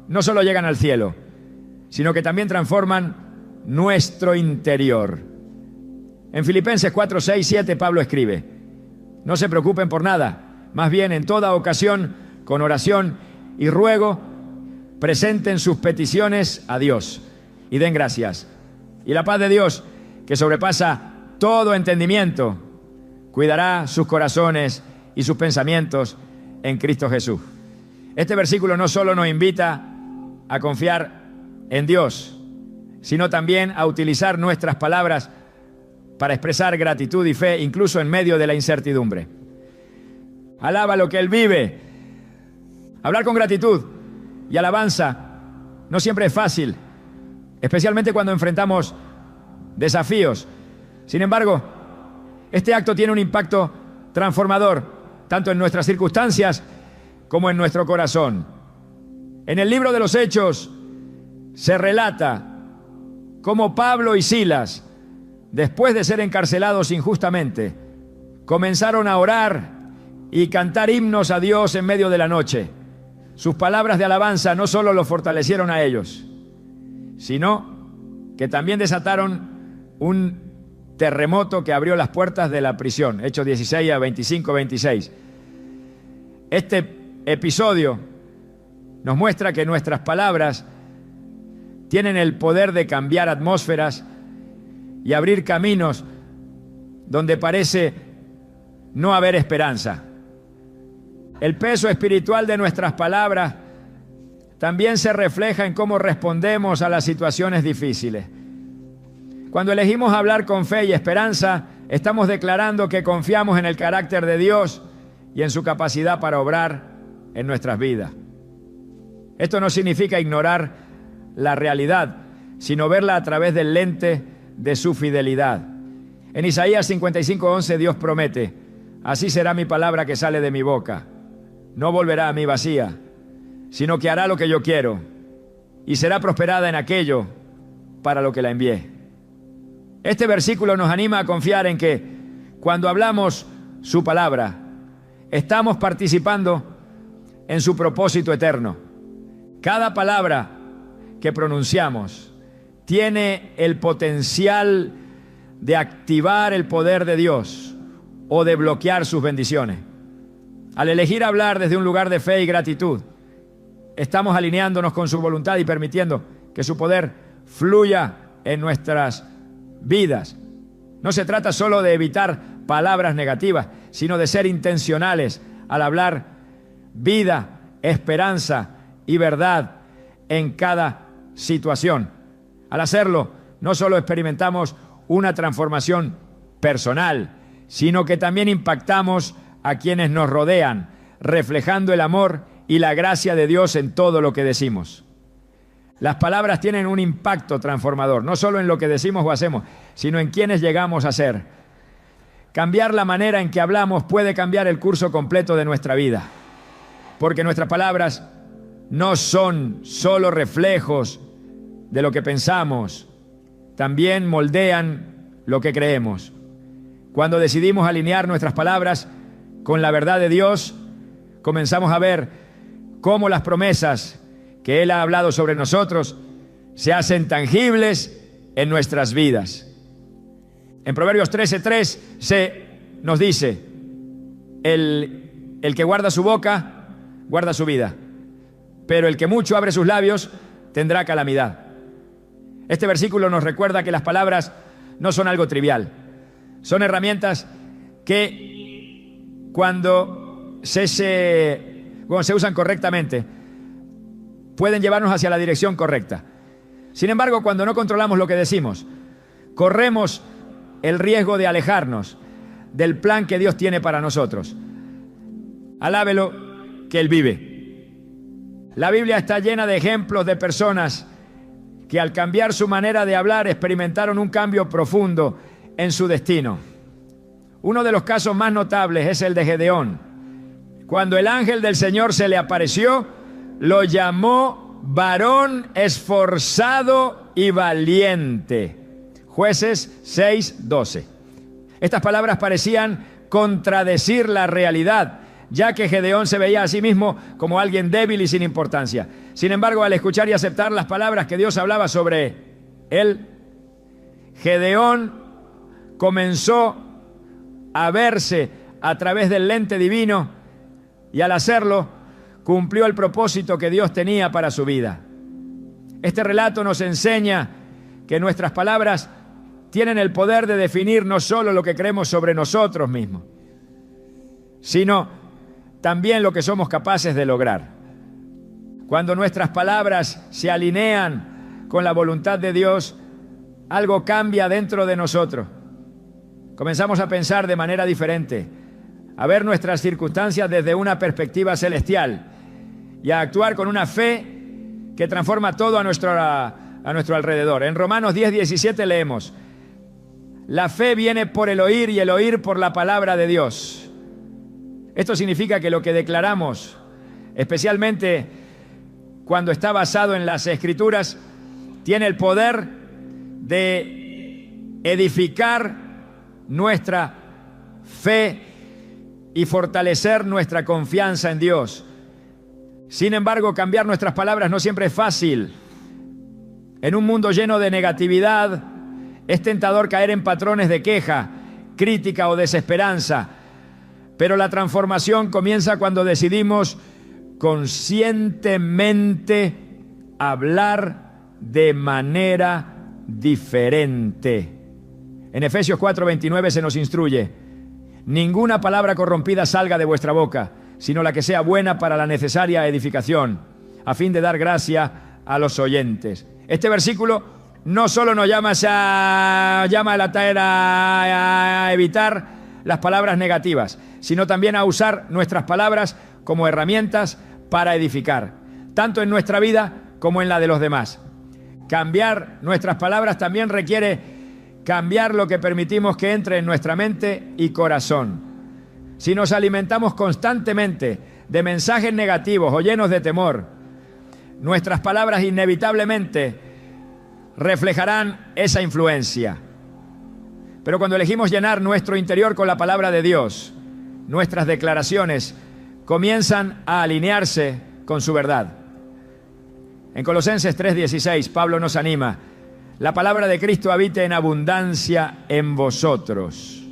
no solo llegan al cielo, sino que también transforman nuestro interior. En Filipenses 4, 6, 7, Pablo escribe: no se preocupen por nada, más bien en toda ocasión, con oración y ruego, presenten sus peticiones a Dios y den gracias. Y la paz de Dios, que sobrepasa todo entendimiento, cuidará sus corazones y sus pensamientos en Cristo Jesús. Este versículo no solo nos invita a confiar en Dios, sino también a utilizar nuestras palabras para expresar gratitud y fe, incluso en medio de la incertidumbre. Alaba lo que Él vive. Hablar con gratitud y alabanza no siempre es fácil, especialmente cuando enfrentamos desafíos. Sin embargo, este acto tiene un impacto transformador, tanto en nuestras circunstancias como en nuestro corazón. En el libro de los Hechos se relata cómo Pablo y Silas, después de ser encarcelados injustamente, comenzaron a orar y cantar himnos a Dios en medio de la noche. Sus palabras de alabanza no solo los fortalecieron a ellos, sino que también desataron un terremoto que abrió las puertas de la prisión. Hechos 16 a 25, 26. Este episodio nos muestra que nuestras palabras tienen el poder de cambiar atmósferas y abrir caminos donde parece no haber esperanza. El peso espiritual de nuestras palabras también se refleja en cómo respondemos a las situaciones difíciles. Cuando elegimos hablar con fe y esperanza, estamos declarando que confiamos en el carácter de Dios y en su capacidad para obrar en nuestras vidas. Esto no significa ignorar la realidad, sino verla a través del lente de su fidelidad. En Isaías 55:11 Dios promete: así será mi palabra que sale de mi boca. No volverá a mí vacía, sino que hará lo que yo quiero y será prosperada en aquello para lo que la envié. Este versículo nos anima a confiar en que cuando hablamos su palabra, estamos participando en su propósito eterno. Cada palabra que pronunciamos tiene el potencial de activar el poder de Dios o de bloquear sus bendiciones. Al elegir hablar desde un lugar de fe y gratitud, estamos alineándonos con su voluntad y permitiendo que su poder fluya en nuestras vidas. No se trata solo de evitar palabras negativas, sino de ser intencionales al hablar vida, esperanza y verdad en cada situación. Al hacerlo, no solo experimentamos una transformación personal, sino que también impactamos a quienes nos rodean, reflejando el amor y la gracia de Dios en todo lo que decimos. Las palabras tienen un impacto transformador, no solo en lo que decimos o hacemos, sino en quienes llegamos a ser. Cambiar la manera en que hablamos puede cambiar el curso completo de nuestra vida, porque nuestras palabras no son solo reflejos de lo que pensamos, también moldean lo que creemos. Cuando decidimos alinear nuestras palabras con la verdad de Dios, comenzamos a ver cómo las promesas que Él ha hablado sobre nosotros se hacen tangibles en nuestras vidas. En Proverbios 13:3 nos dice, el que guarda su boca, guarda su vida, pero el que mucho abre sus labios, tendrá calamidad. Este versículo nos recuerda que las palabras no son algo trivial, son herramientas que cuando se usan correctamente, pueden llevarnos hacia la dirección correcta. Sin embargo, cuando no controlamos lo que decimos, corremos el riesgo de alejarnos del plan que Dios tiene para nosotros. Alábelo que Él vive. La Biblia está llena de ejemplos de personas que al cambiar su manera de hablar experimentaron un cambio profundo en su destino. Uno de los casos más notables es el de Gedeón. Cuando el ángel del Señor se le apareció, lo llamó varón esforzado y valiente. Jueces 6:12. Estas palabras parecían contradecir la realidad, ya que Gedeón se veía a sí mismo como alguien débil y sin importancia. Sin embargo, al escuchar y aceptar las palabras que Dios hablaba sobre él, Gedeón comenzó a verse a través del lente divino y al hacerlo, cumplió el propósito que Dios tenía para su vida. Este relato nos enseña que nuestras palabras tienen el poder de definir no solo lo que creemos sobre nosotros mismos, sino también lo que somos capaces de lograr. Cuando nuestras palabras se alinean con la voluntad de Dios, algo cambia dentro de nosotros. Comenzamos a pensar de manera diferente, a ver nuestras circunstancias desde una perspectiva celestial y a actuar con una fe que transforma todo a nuestro alrededor. En Romanos 10:17 leemos: la fe viene por el oír y el oír por la palabra de Dios. Esto significa que lo que declaramos, especialmente cuando está basado en las Escrituras, tiene el poder de edificar nuestra fe y fortalecer nuestra confianza en Dios. Sin embargo, cambiar nuestras palabras no siempre es fácil. En un mundo lleno de negatividad, es tentador caer en patrones de queja, crítica o desesperanza. Pero la transformación comienza cuando decidimos conscientemente hablar de manera diferente. En Efesios 4:29 se nos instruye: ninguna palabra corrompida salga de vuestra boca, sino la que sea buena para la necesaria edificación, a fin de dar gracia a los oyentes. Este versículo no solo nos llama a evitar las palabras negativas, sino también a usar nuestras palabras como herramientas para edificar, tanto en nuestra vida como en la de los demás. Cambiar nuestras palabras también requiere cambiar lo que permitimos que entre en nuestra mente y corazón. Si nos alimentamos constantemente de mensajes negativos o llenos de temor, nuestras palabras inevitablemente reflejarán esa influencia. Pero cuando elegimos llenar nuestro interior con la palabra de Dios, nuestras declaraciones comienzan a alinearse con su verdad. En Colosenses 3:16, Pablo nos anima: la palabra de Cristo habite en abundancia en vosotros.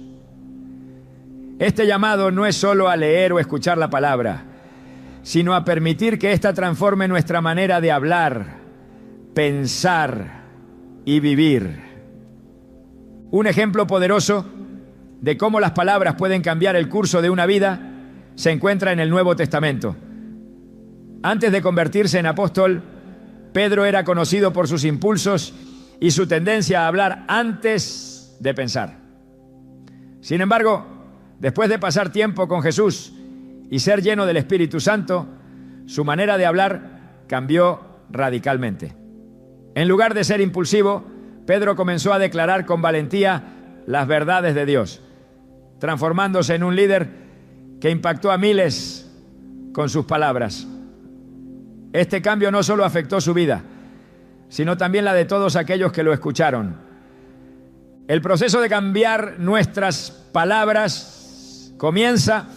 Este llamado no es solo a leer o escuchar la palabra, sino a permitir que ésta transforme nuestra manera de hablar, pensar y vivir. Un ejemplo poderoso de cómo las palabras pueden cambiar el curso de una vida se encuentra en el Nuevo Testamento. Antes de convertirse en apóstol, Pedro era conocido por sus impulsos y su tendencia a hablar antes de pensar. Sin embargo, después de pasar tiempo con Jesús y ser lleno del Espíritu Santo, su manera de hablar cambió radicalmente. En lugar de ser impulsivo, Pedro comenzó a declarar con valentía las verdades de Dios, transformándose en un líder que impactó a miles con sus palabras. Este cambio no solo afectó su vida, sino también la de todos aquellos que lo escucharon. El proceso de cambiar nuestras palabras comienza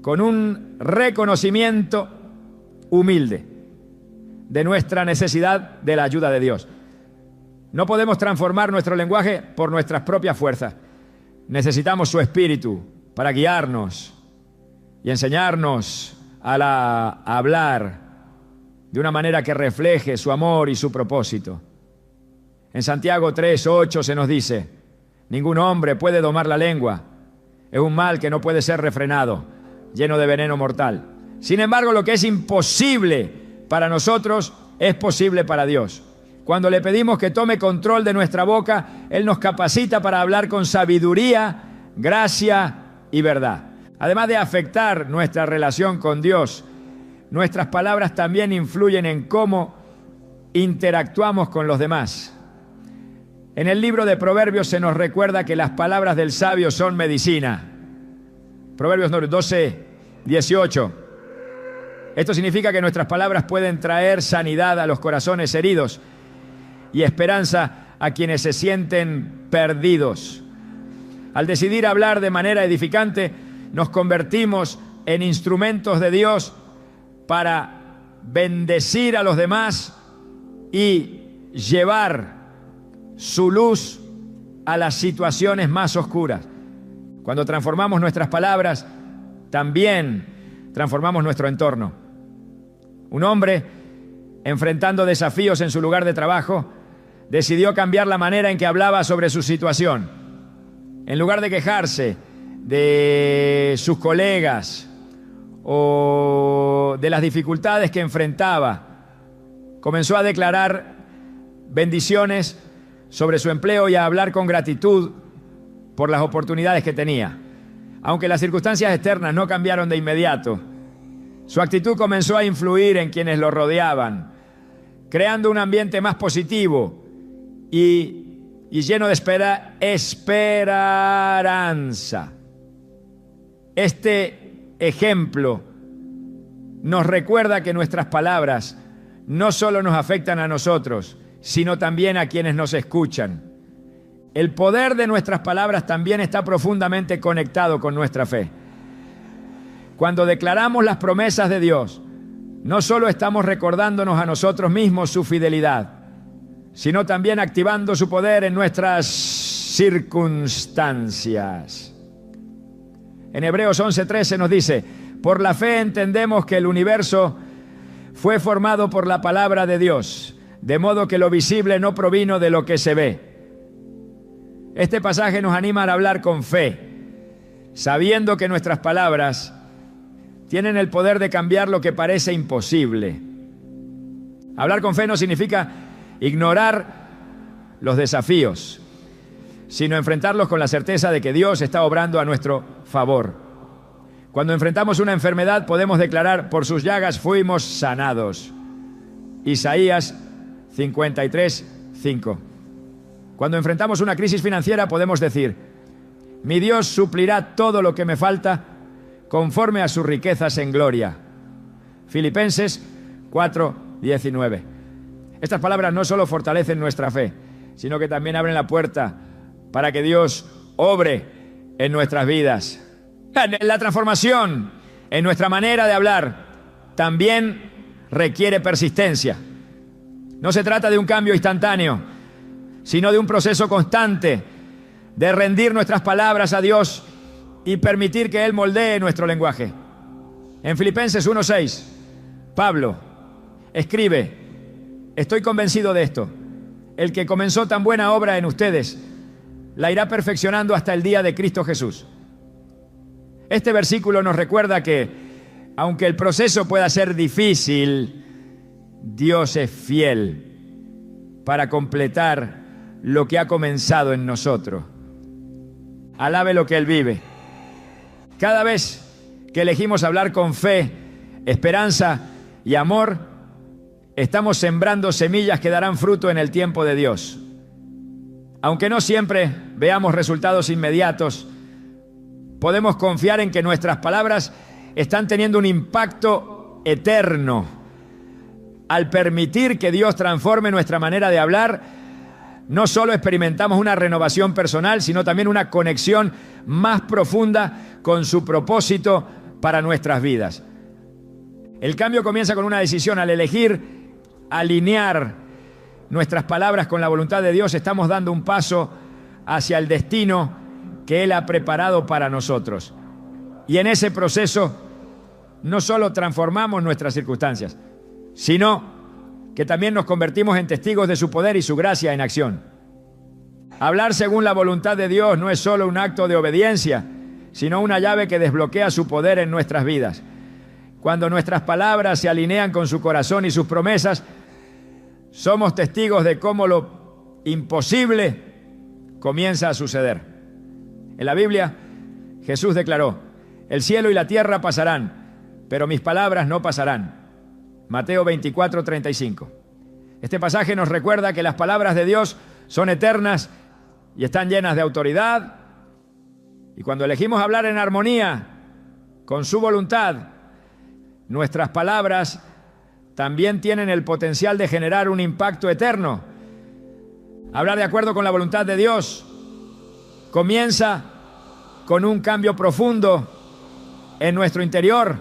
con un reconocimiento humilde de nuestra necesidad de la ayuda de Dios. No podemos transformar nuestro lenguaje por nuestras propias fuerzas. Necesitamos su Espíritu para guiarnos y enseñarnos a hablar de una manera que refleje su amor y su propósito. En Santiago 3:8 se nos dice: ningún hombre puede domar la lengua. Es un mal que no puede ser refrenado, lleno de veneno mortal. Sin embargo, lo que es imposible para nosotros es posible para Dios. Cuando le pedimos que tome control de nuestra boca, Él nos capacita para hablar con sabiduría, gracia y verdad. Además de afectar nuestra relación con Dios, nuestras palabras también influyen en cómo interactuamos con los demás. En el libro de Proverbios se nos recuerda que las palabras del sabio son medicina. Proverbios 12:18. Esto significa que nuestras palabras pueden traer sanidad a los corazones heridos y esperanza a quienes se sienten perdidos. Al decidir hablar de manera edificante, nos convertimos en instrumentos de Dios para bendecir a los demás y llevar su luz a las situaciones más oscuras. Cuando transformamos nuestras palabras, también transformamos nuestro entorno. Un hombre, enfrentando desafíos en su lugar de trabajo, decidió cambiar la manera en que hablaba sobre su situación. En lugar de quejarse de sus colegas o de las dificultades que enfrentaba, comenzó a declarar bendiciones sobre su empleo y a hablar con gratitud por las oportunidades que tenía. Aunque las circunstancias externas no cambiaron de inmediato, su actitud comenzó a influir en quienes lo rodeaban, creando un ambiente más positivo y lleno de esperanza. Este ejemplo nos recuerda que nuestras palabras no solo nos afectan a nosotros, sino también a quienes nos escuchan. El poder de nuestras palabras también está profundamente conectado con nuestra fe. Cuando declaramos las promesas de Dios, no solo estamos recordándonos a nosotros mismos su fidelidad, sino también activando su poder en nuestras circunstancias. En Hebreos 11:13 nos dice: por la fe entendemos que el universo fue formado por la palabra de Dios, de modo que lo visible no provino de lo que se ve. Este pasaje nos anima a hablar con fe, sabiendo que nuestras palabras tienen el poder de cambiar lo que parece imposible. Hablar con fe no significa ignorar los desafíos, sino enfrentarlos con la certeza de que Dios está obrando a nuestro favor. Cuando enfrentamos una enfermedad, podemos declarar: por sus llagas fuimos sanados. Isaías 53:5. Cuando enfrentamos una crisis financiera, podemos decir: mi Dios suplirá todo lo que me falta conforme a sus riquezas en gloria. Filipenses 4:19. Estas palabras no solo fortalecen nuestra fe, sino que también abren la puerta para que Dios obre en nuestras vidas. La transformación en nuestra manera de hablar también requiere persistencia. No se trata de un cambio instantáneo, sino de un proceso constante de rendir nuestras palabras a Dios y permitir que Él moldee nuestro lenguaje. En Filipenses 1:6, Pablo escribe: estoy convencido de esto, el que comenzó tan buena obra en ustedes la irá perfeccionando hasta el día de Cristo Jesús. Este versículo nos recuerda que, aunque el proceso pueda ser difícil, Dios es fiel para completar lo que ha comenzado en nosotros. alabe lo que Él vive. Cada vez que elegimos hablar con fe, esperanza y amor, estamos sembrando semillas que darán fruto en el tiempo de Dios. Aunque no siempre veamos resultados inmediatos, podemos confiar en que nuestras palabras están teniendo un impacto eterno. Al permitir que Dios transforme nuestra manera de hablar, no solo experimentamos una renovación personal, sino también una conexión más profunda con su propósito para nuestras vidas. El cambio comienza con una decisión. Al elegir alinear nuestras palabras con la voluntad de Dios, estamos dando un paso hacia el destino que Él ha preparado para nosotros. Y en ese proceso no solo transformamos nuestras circunstancias, sino que también nos convertimos en testigos de su poder y su gracia en acción. Hablar según la voluntad de Dios no es solo un acto de obediencia, sino una llave que desbloquea su poder en nuestras vidas. Cuando nuestras palabras se alinean con su corazón y sus promesas, somos testigos de cómo lo imposible comienza a suceder. En la Biblia, Jesús declaró: el cielo y la tierra pasarán, pero mis palabras no pasarán. Mateo 24:35. Este pasaje nos recuerda que las palabras de Dios son eternas y están llenas de autoridad. Y cuando elegimos hablar en armonía con su voluntad, nuestras palabras también tienen el potencial de generar un impacto eterno. Hablar de acuerdo con la voluntad de Dios comienza con un cambio profundo en nuestro interior.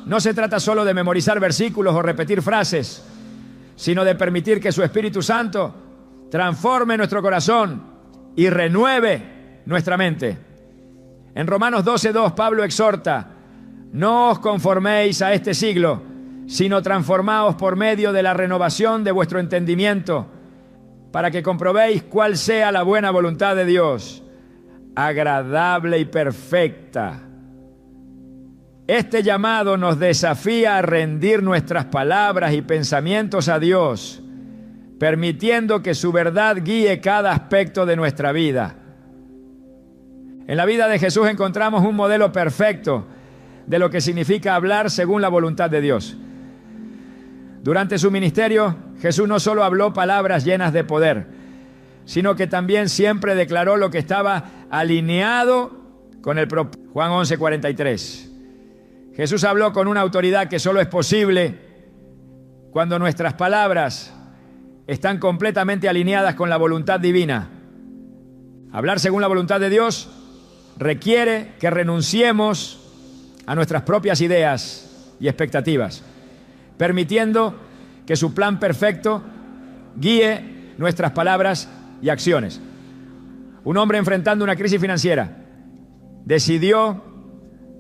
No se trata solo de memorizar versículos o repetir frases, sino de permitir que su Espíritu Santo transforme nuestro corazón y renueve nuestra mente. En Romanos 12:2, Pablo exhorta: no os conforméis a este siglo, sino transformaos por medio de la renovación de vuestro entendimiento, para que comprobéis cuál sea la buena voluntad de Dios, agradable y perfecta. Este llamado nos desafía a rendir nuestras palabras y pensamientos a Dios, permitiendo que su verdad guíe cada aspecto de nuestra vida. En la vida de Jesús encontramos un modelo perfecto de lo que significa hablar según la voluntad de Dios. Durante su ministerio, Jesús no solo habló palabras llenas de poder, sino que también siempre declaró lo que estaba alineado con el propósito. Juan 11:43. Jesús habló con una autoridad que solo es posible cuando nuestras palabras están completamente alineadas con la voluntad divina. Hablar según la voluntad de Dios requiere que renunciemos a nuestras propias ideas y expectativas, permitiendo que su plan perfecto guíe nuestras palabras y acciones. Un hombre enfrentando una crisis financiera decidió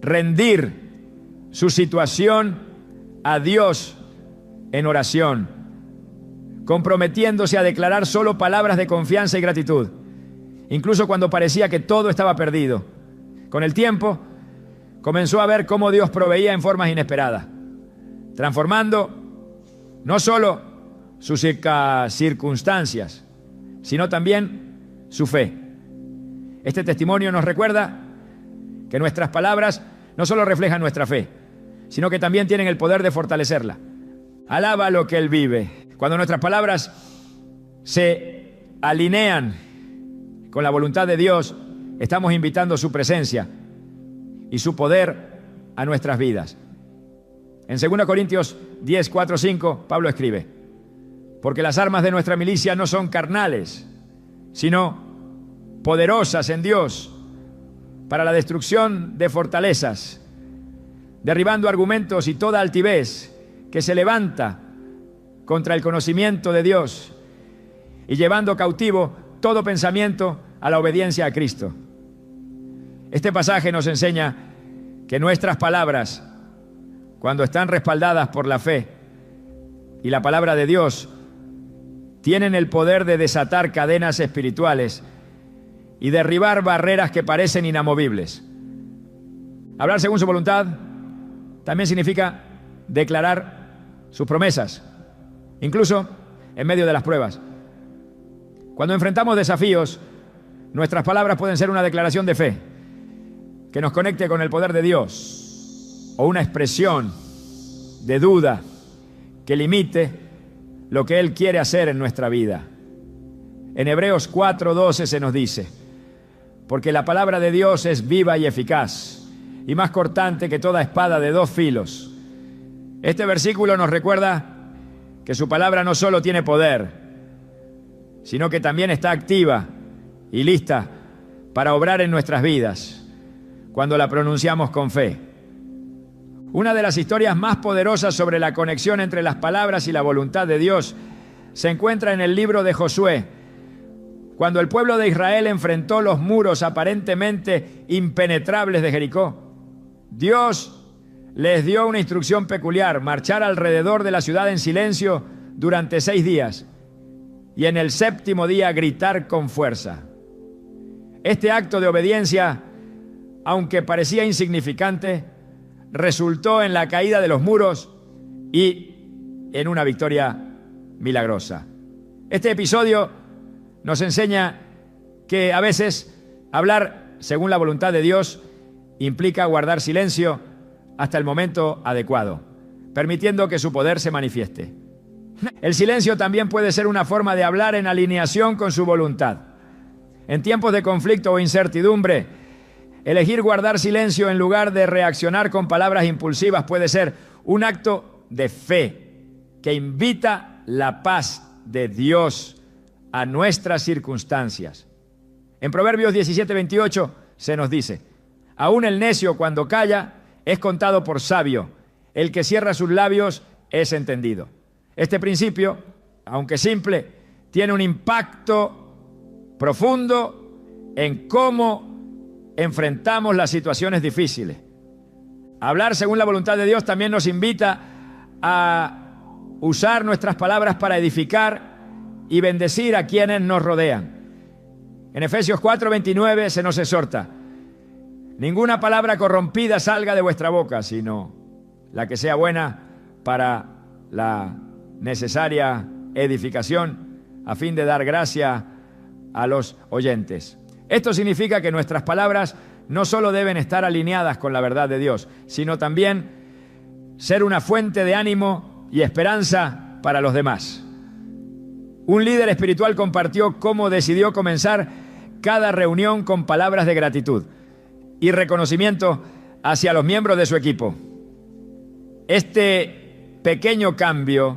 rendir su situación a Dios en oración, comprometiéndose a declarar solo palabras de confianza y gratitud, incluso cuando parecía que todo estaba perdido. Con el tiempo, comenzó a ver cómo Dios proveía en formas inesperadas, transformando no solo sus circunstancias, sino también su fe. Este testimonio nos recuerda que nuestras palabras no solo reflejan nuestra fe, sino que también tienen el poder de fortalecerla. Alaba lo que Él vive. Cuando nuestras palabras se alinean con la voluntad de Dios, estamos invitando su presencia y su poder a nuestras vidas. En 2 Corintios 10, 4, 5, Pablo escribe: porque las armas de nuestra milicia no son carnales, sino poderosas en Dios para la destrucción de fortalezas, derribando argumentos y toda altivez que se levanta contra el conocimiento de Dios y llevando cautivo todo pensamiento a la obediencia a Cristo. Este pasaje nos enseña que nuestras palabras, cuando están respaldadas por la fe y la palabra de Dios, tienen el poder de desatar cadenas espirituales y derribar barreras que parecen inamovibles. Hablar según su voluntad también significa declarar sus promesas, incluso en medio de las pruebas. Cuando enfrentamos desafíos, Nuestras palabras pueden ser una declaración de fe que nos conecte con el poder de Dios, o una expresión de duda que limite lo que Él quiere hacer en nuestra vida. En Hebreos 4:12 se nos dice: porque la palabra de Dios es viva y eficaz, y más cortante que toda espada de dos filos. Este versículo nos recuerda que su palabra no solo tiene poder, sino que también está activa y lista para obrar en nuestras vidas cuando la pronunciamos con fe. Una de las historias más poderosas sobre la conexión entre las palabras y la voluntad de Dios se encuentra en el libro de Josué, cuando el pueblo de Israel enfrentó los muros aparentemente impenetrables de Jericó. Dios les dio una instrucción peculiar: marchar alrededor de la ciudad en silencio durante 6 días y en el 7º día gritar con fuerza. Este acto de obediencia, aunque parecía insignificante, resultó en la caída de los muros y en una victoria milagrosa. Este episodio nos enseña que a veces hablar según la voluntad de Dios implica guardar silencio hasta el momento adecuado, permitiendo que su poder se manifieste. El silencio también puede ser una forma de hablar en alineación con su voluntad. En tiempos de conflicto o incertidumbre, elegir guardar silencio en lugar de reaccionar con palabras impulsivas puede ser un acto de fe que invita la paz de Dios a nuestras circunstancias. En Proverbios 17:28 se nos dice: aún el necio cuando calla es contado por sabio, el que cierra sus labios es entendido. Este principio, aunque simple, tiene un impacto profundo en cómo enfrentamos las situaciones difíciles. Hablar según la voluntad de Dios también nos invita a usar nuestras palabras para edificar y bendecir a quienes nos rodean. En Efesios 4:29 se nos exhorta: ninguna palabra corrompida salga de vuestra boca, sino la que sea buena para la necesaria edificación, a fin de dar gracia a los oyentes. Esto significa que nuestras palabras no solo deben estar alineadas con la verdad de Dios, sino también ser una fuente de ánimo y esperanza para los demás. Un líder espiritual compartió cómo decidió comenzar cada reunión con palabras de gratitud y reconocimiento hacia los miembros de su equipo. Este pequeño cambio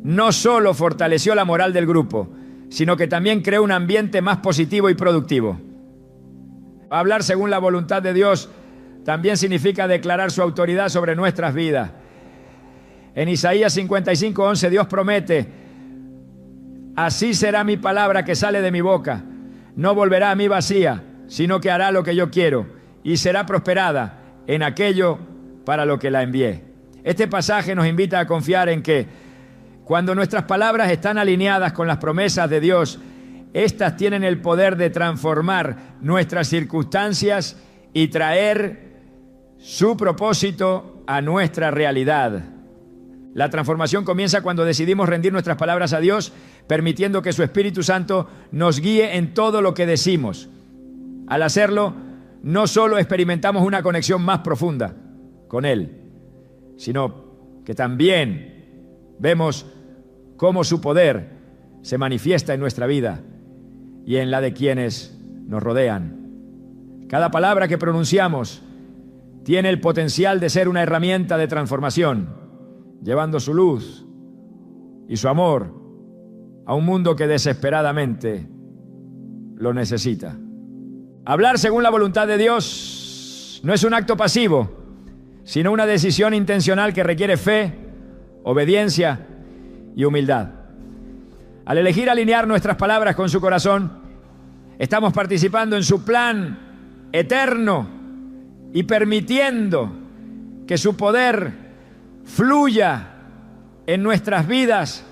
no solo fortaleció la moral del grupo, sino que también creó un ambiente más positivo y productivo. Hablar según la voluntad de Dios también significa declarar su autoridad sobre nuestras vidas. En Isaías 55:11 Dios promete: así será mi palabra que sale de mi boca, no volverá a mí vacía, sino que hará lo que yo quiero y será prosperada en aquello para lo que la envié. Este pasaje nos invita a confiar en que cuando nuestras palabras están alineadas con las promesas de Dios, éstas tienen el poder de transformar nuestras circunstancias y traer su propósito a nuestra realidad. La transformación comienza cuando decidimos rendir nuestras palabras a Dios, permitiendo que su Espíritu Santo nos guíe en todo lo que decimos. Al hacerlo, no solo experimentamos una conexión más profunda con Él, sino que también vemos cómo su poder se manifiesta en nuestra vida y en la de quienes nos rodean. Cada palabra que pronunciamos tiene el potencial de ser una herramienta de transformación, llevando su luz y su amor a un mundo que desesperadamente lo necesita. Hablar según la voluntad de Dios no es un acto pasivo, sino una decisión intencional que requiere fe, obediencia y humildad. Al elegir alinear nuestras palabras con su corazón, estamos participando en su plan eterno y permitiendo que su poder fluya en nuestras vidas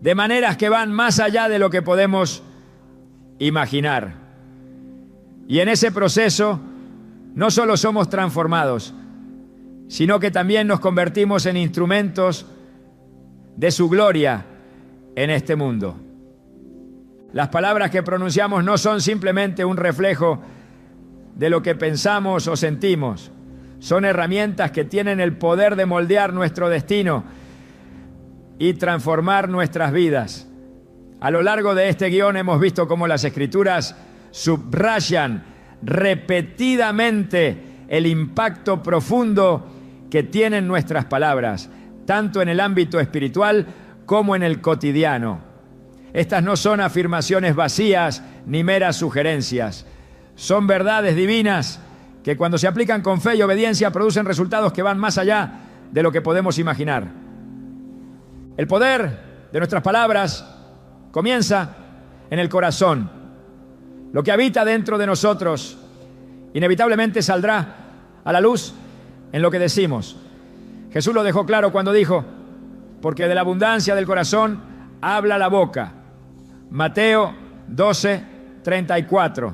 de maneras que van más allá de lo que podemos imaginar. Y en ese proceso no solo somos transformados, sino que también nos convertimos en instrumentos de su gloria en este mundo. Las palabras que pronunciamos no son simplemente un reflejo de lo que pensamos o sentimos. Son herramientas que tienen el poder de moldear nuestro destino y transformar nuestras vidas. A lo largo de este guión hemos visto cómo las Escrituras subrayan repetidamente el impacto profundo que tienen nuestras palabras, tanto en el ámbito espiritual como en el cotidiano. Estas no son afirmaciones vacías ni meras sugerencias. Son verdades divinas que cuando se aplican con fe y obediencia producen resultados que van más allá de lo que podemos imaginar. El poder de nuestras palabras comienza en el corazón. Lo que habita dentro de nosotros inevitablemente saldrá a la luz en lo que decimos. Jesús lo dejó claro cuando dijo: porque de la abundancia del corazón habla la boca. Mateo 12:34.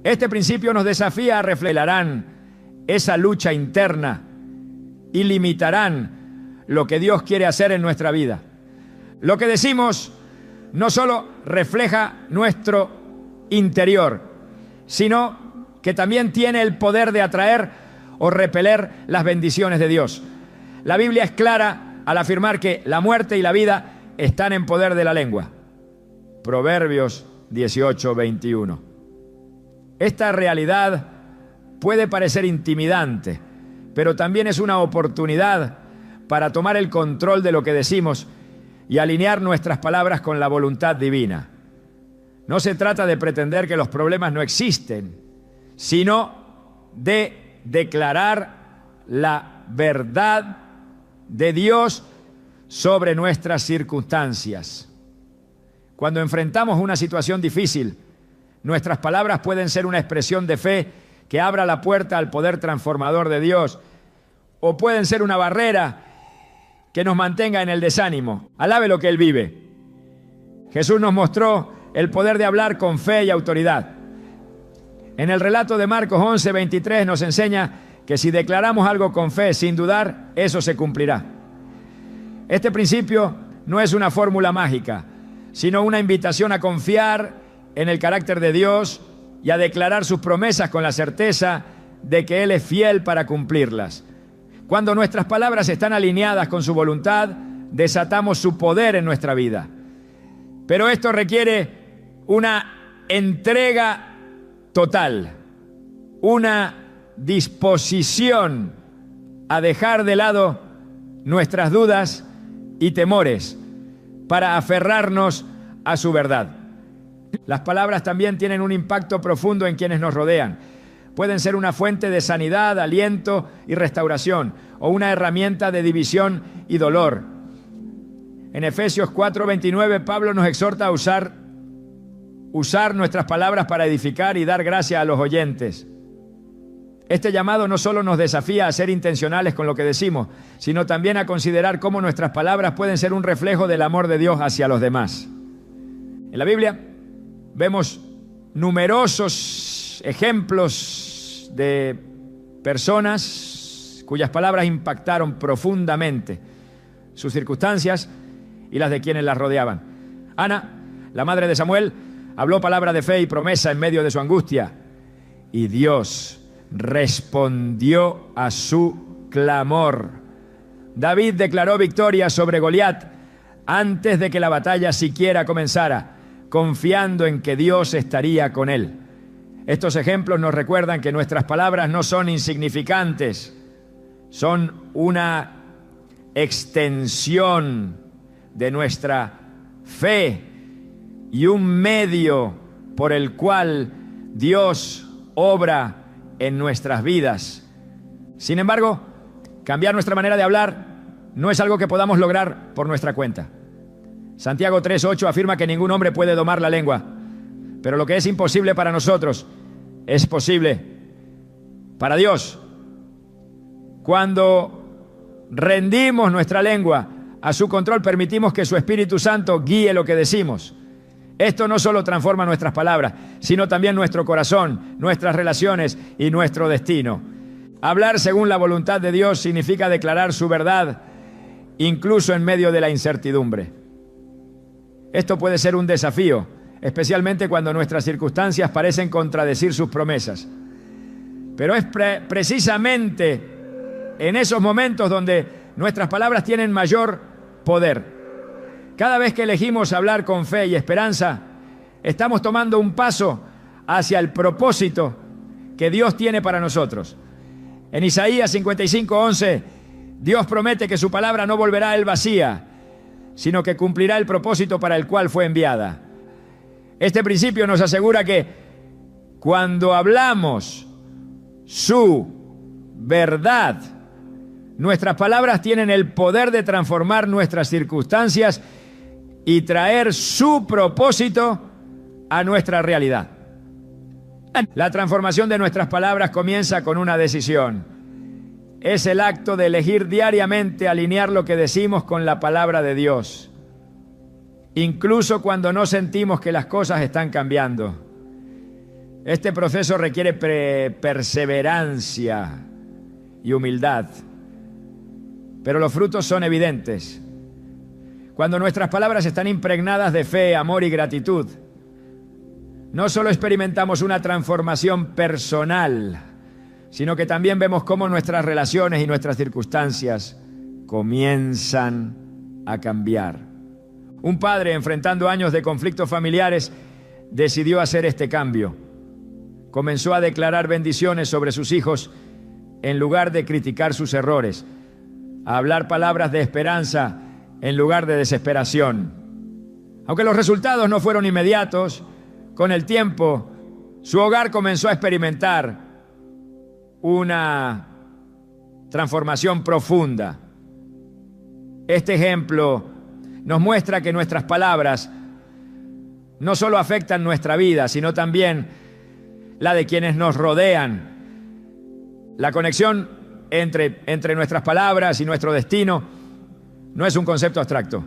Este principio nos desafía a reflejarán esa lucha interna y limitarán lo que Dios quiere hacer en nuestra vida. Lo que decimos no solo refleja nuestro interior, sino que también tiene el poder de atraer o repeler las bendiciones de Dios. La Biblia es clara al afirmar que la muerte y la vida están en poder de la lengua. Proverbios 18:21. Esta realidad puede parecer intimidante, pero también es una oportunidad para tomar el control de lo que decimos y alinear nuestras palabras con la voluntad divina. No se trata de pretender que los problemas no existen, sino de declarar la verdad de Dios sobre nuestras circunstancias. Cuando enfrentamos una situación difícil, nuestras palabras pueden ser una expresión de fe que abra la puerta al poder transformador de Dios, o pueden ser una barrera que nos mantenga en el desánimo. Alabe lo que Él vive. Jesús nos mostró el poder de hablar con fe y autoridad. En el relato de Marcos 11:23 nos enseña que si declaramos algo con fe, sin dudar, eso se cumplirá. Este principio no es una fórmula mágica, sino una invitación a confiar en el carácter de Dios y a declarar sus promesas con la certeza de que Él es fiel para cumplirlas. Cuando nuestras palabras están alineadas con su voluntad, desatamos su poder en nuestra vida. Pero esto requiere una entrega total, una disposición a dejar de lado nuestras dudas y temores para aferrarnos a su verdad. Las palabras también tienen un impacto profundo en quienes nos rodean. Pueden ser una fuente de sanidad, aliento y restauración, o una herramienta de división y dolor. En Efesios 4:29, Pablo nos exhorta a usar nuestras palabras para edificar y dar gracia a los oyentes. Este llamado no solo nos desafía a ser intencionales con lo que decimos, sino también a considerar cómo nuestras palabras pueden ser un reflejo del amor de Dios hacia los demás. En la Biblia vemos numerosos ejemplos de personas cuyas palabras impactaron profundamente sus circunstancias y las de quienes las rodeaban. Ana, la madre de Samuel, habló palabra de fe y promesa en medio de su angustia, y Dios respondió a su clamor. David declaró victoria sobre Goliat antes de que la batalla siquiera comenzara, confiando en que Dios estaría con él. Estos ejemplos nos recuerdan que nuestras palabras no son insignificantes, son una extensión de nuestra fe y un medio por el cual Dios obra en nuestras vidas. Sin embargo, cambiar nuestra manera de hablar no es algo que podamos lograr por nuestra cuenta. Santiago 3:8 afirma que ningún hombre puede domar la lengua, pero lo que es imposible para nosotros es posible para Dios. Cuando rendimos nuestra lengua a su control, permitimos que su Espíritu Santo guíe lo que decimos. Esto no solo transforma nuestras palabras, sino también nuestro corazón, nuestras relaciones y nuestro destino. Hablar según la voluntad de Dios significa declarar su verdad, incluso en medio de la incertidumbre. Esto puede ser un desafío, especialmente cuando nuestras circunstancias parecen contradecir sus promesas. Pero es precisamente en esos momentos donde nuestras palabras tienen mayor poder. Cada vez que elegimos hablar con fe y esperanza, estamos tomando un paso hacia el propósito que Dios tiene para nosotros. En Isaías 55:11, Dios promete que su palabra no volverá a él vacía, sino que cumplirá el propósito para el cual fue enviada. Este principio nos asegura que cuando hablamos su verdad, nuestras palabras tienen el poder de transformar nuestras circunstancias y traer su propósito a nuestra realidad. La transformación de nuestras palabras comienza con una decisión. Es el acto de elegir diariamente alinear lo que decimos con la palabra de Dios, incluso cuando no sentimos que las cosas están cambiando. Este proceso requiere perseverancia y humildad, pero los frutos son evidentes. Cuando nuestras palabras están impregnadas de fe, amor y gratitud, no solo experimentamos una transformación personal, sino que también vemos cómo nuestras relaciones y nuestras circunstancias comienzan a cambiar. Un padre, enfrentando años de conflictos familiares, decidió hacer este cambio. Comenzó a declarar bendiciones sobre sus hijos en lugar de criticar sus errores, a hablar palabras de esperanza en lugar de desesperación. Aunque los resultados no fueron inmediatos, con el tiempo su hogar comenzó a experimentar una transformación profunda. Este ejemplo nos muestra que nuestras palabras no solo afectan nuestra vida, sino también la de quienes nos rodean. La conexión entre nuestras palabras y nuestro destino no es un concepto abstracto.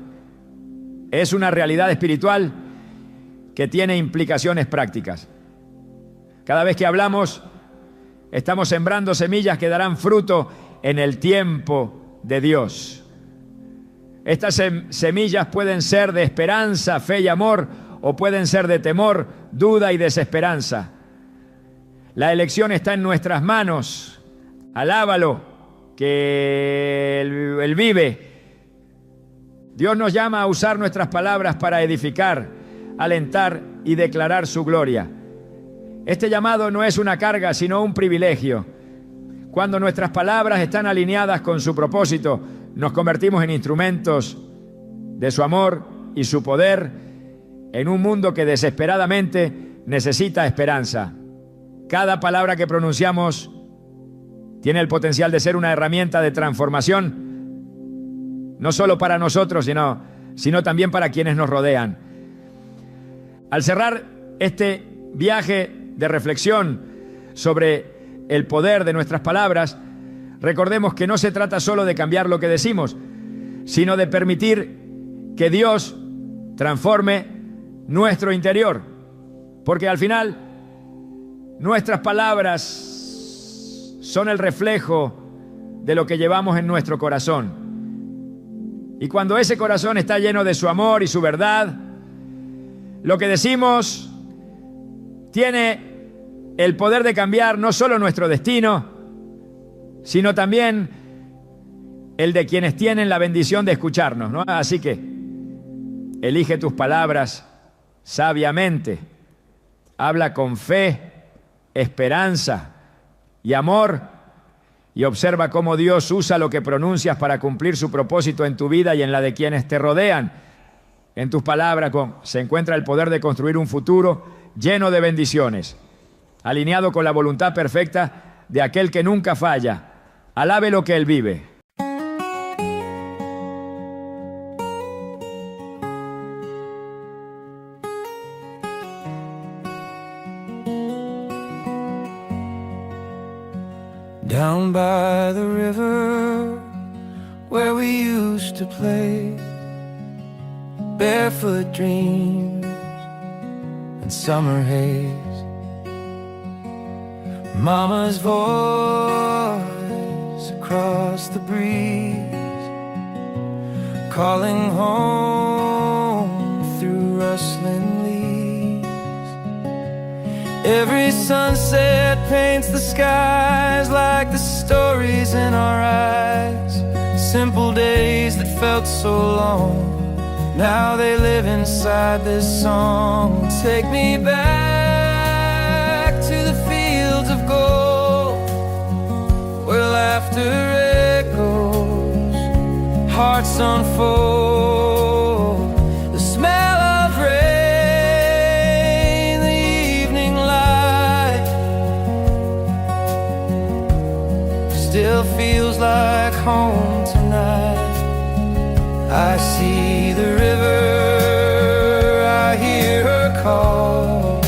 Es una realidad espiritual que tiene implicaciones prácticas. Cada vez que hablamos, estamos sembrando semillas que darán fruto en el tiempo de Dios. Estas semillas pueden ser de esperanza, fe y amor, o pueden ser de temor, duda y desesperanza. La elección está en nuestras manos. Alábalo, que Él vive. Dios nos llama a usar nuestras palabras para edificar, alentar y declarar su gloria. Este llamado no es una carga, sino un privilegio. Cuando nuestras palabras están alineadas con su propósito, nos convertimos en instrumentos de su amor y su poder en un mundo que desesperadamente necesita esperanza. Cada palabra que pronunciamos tiene el potencial de ser una herramienta de transformación, no solo para nosotros, sino también para quienes nos rodean. Al cerrar este viaje de reflexión sobre el poder de nuestras palabras, recordemos que no se trata solo de cambiar lo que decimos, sino de permitir que Dios transforme nuestro interior. Porque al final, nuestras palabras son el reflejo de lo que llevamos en nuestro corazón. Y cuando ese corazón está lleno de su amor y su verdad, lo que decimos tiene el poder de cambiar no solo nuestro destino, sino también el de quienes tienen la bendición de escucharnos, ¿no? Así que elige tus palabras sabiamente, habla con fe, esperanza y amor, y observa cómo Dios usa lo que pronuncias para cumplir su propósito en tu vida y en la de quienes te rodean. En tus palabras se encuentra el poder de construir un futuro lleno de bendiciones, alineado con la voluntad perfecta de aquel que nunca falla. Alabe lo que Él vive. Down by the river where we used to play, barefoot dreams and summer haze, Mama's voice across the breeze, calling home through rustling leaves. Every sunset paints the skies like the stories in our eyes. Simple days that felt so long, now they live inside this song. Take me back to the fields of gold, where laughter echoes, hearts unfold. The smell of rain, the evening light, still feels like home tonight. I see the river, I hear her call.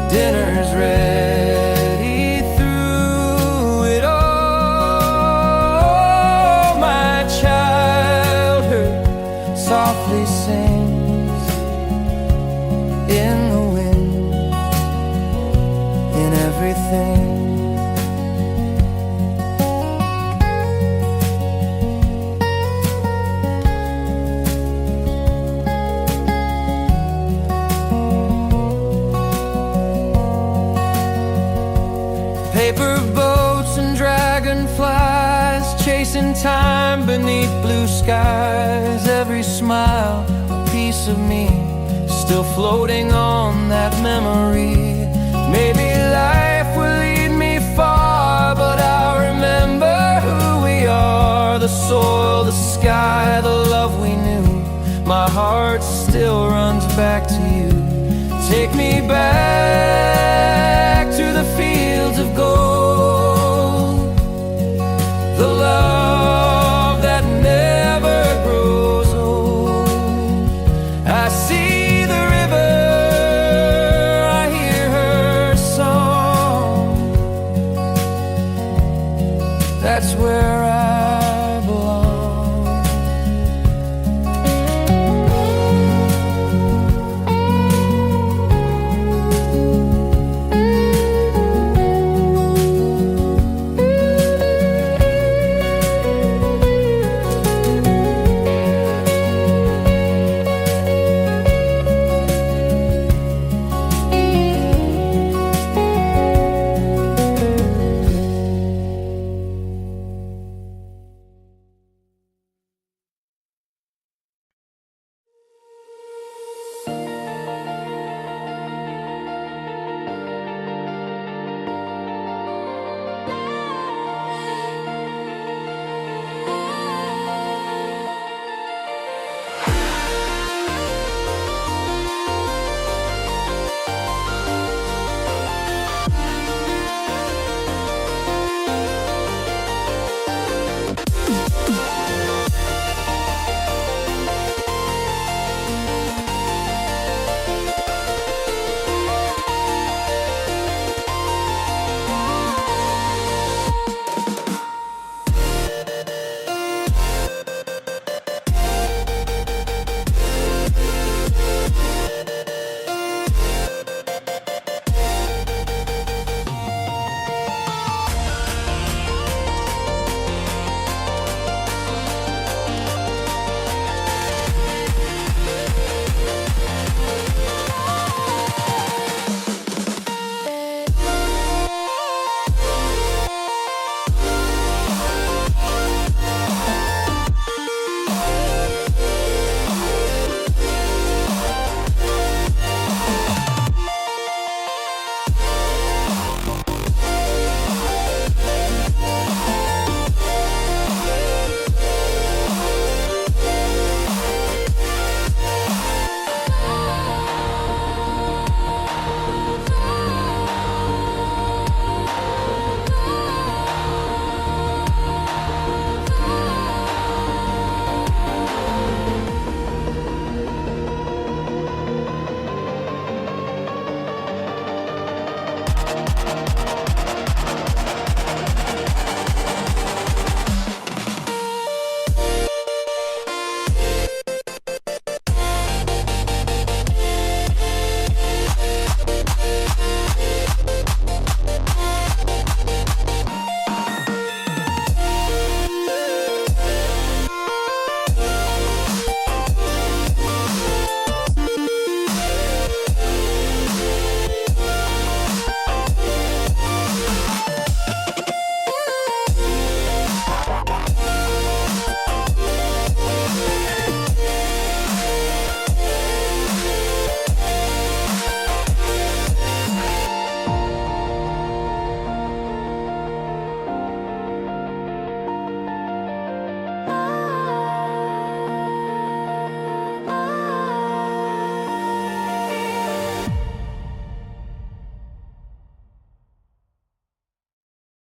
Dinner's ready through it all. My childhood softly sings in the wind, in everything. Paper boats and dragonflies, chasing time beneath blue skies. Every smile, a piece of me, still floating on that memory. Maybe life will lead me far, but I'll remember who we are. The soil, the sky, the love we knew. My heart still runs back to you. Take me back to the fields of gold, the love that never grows old. I see the river, I hear her song. That's where I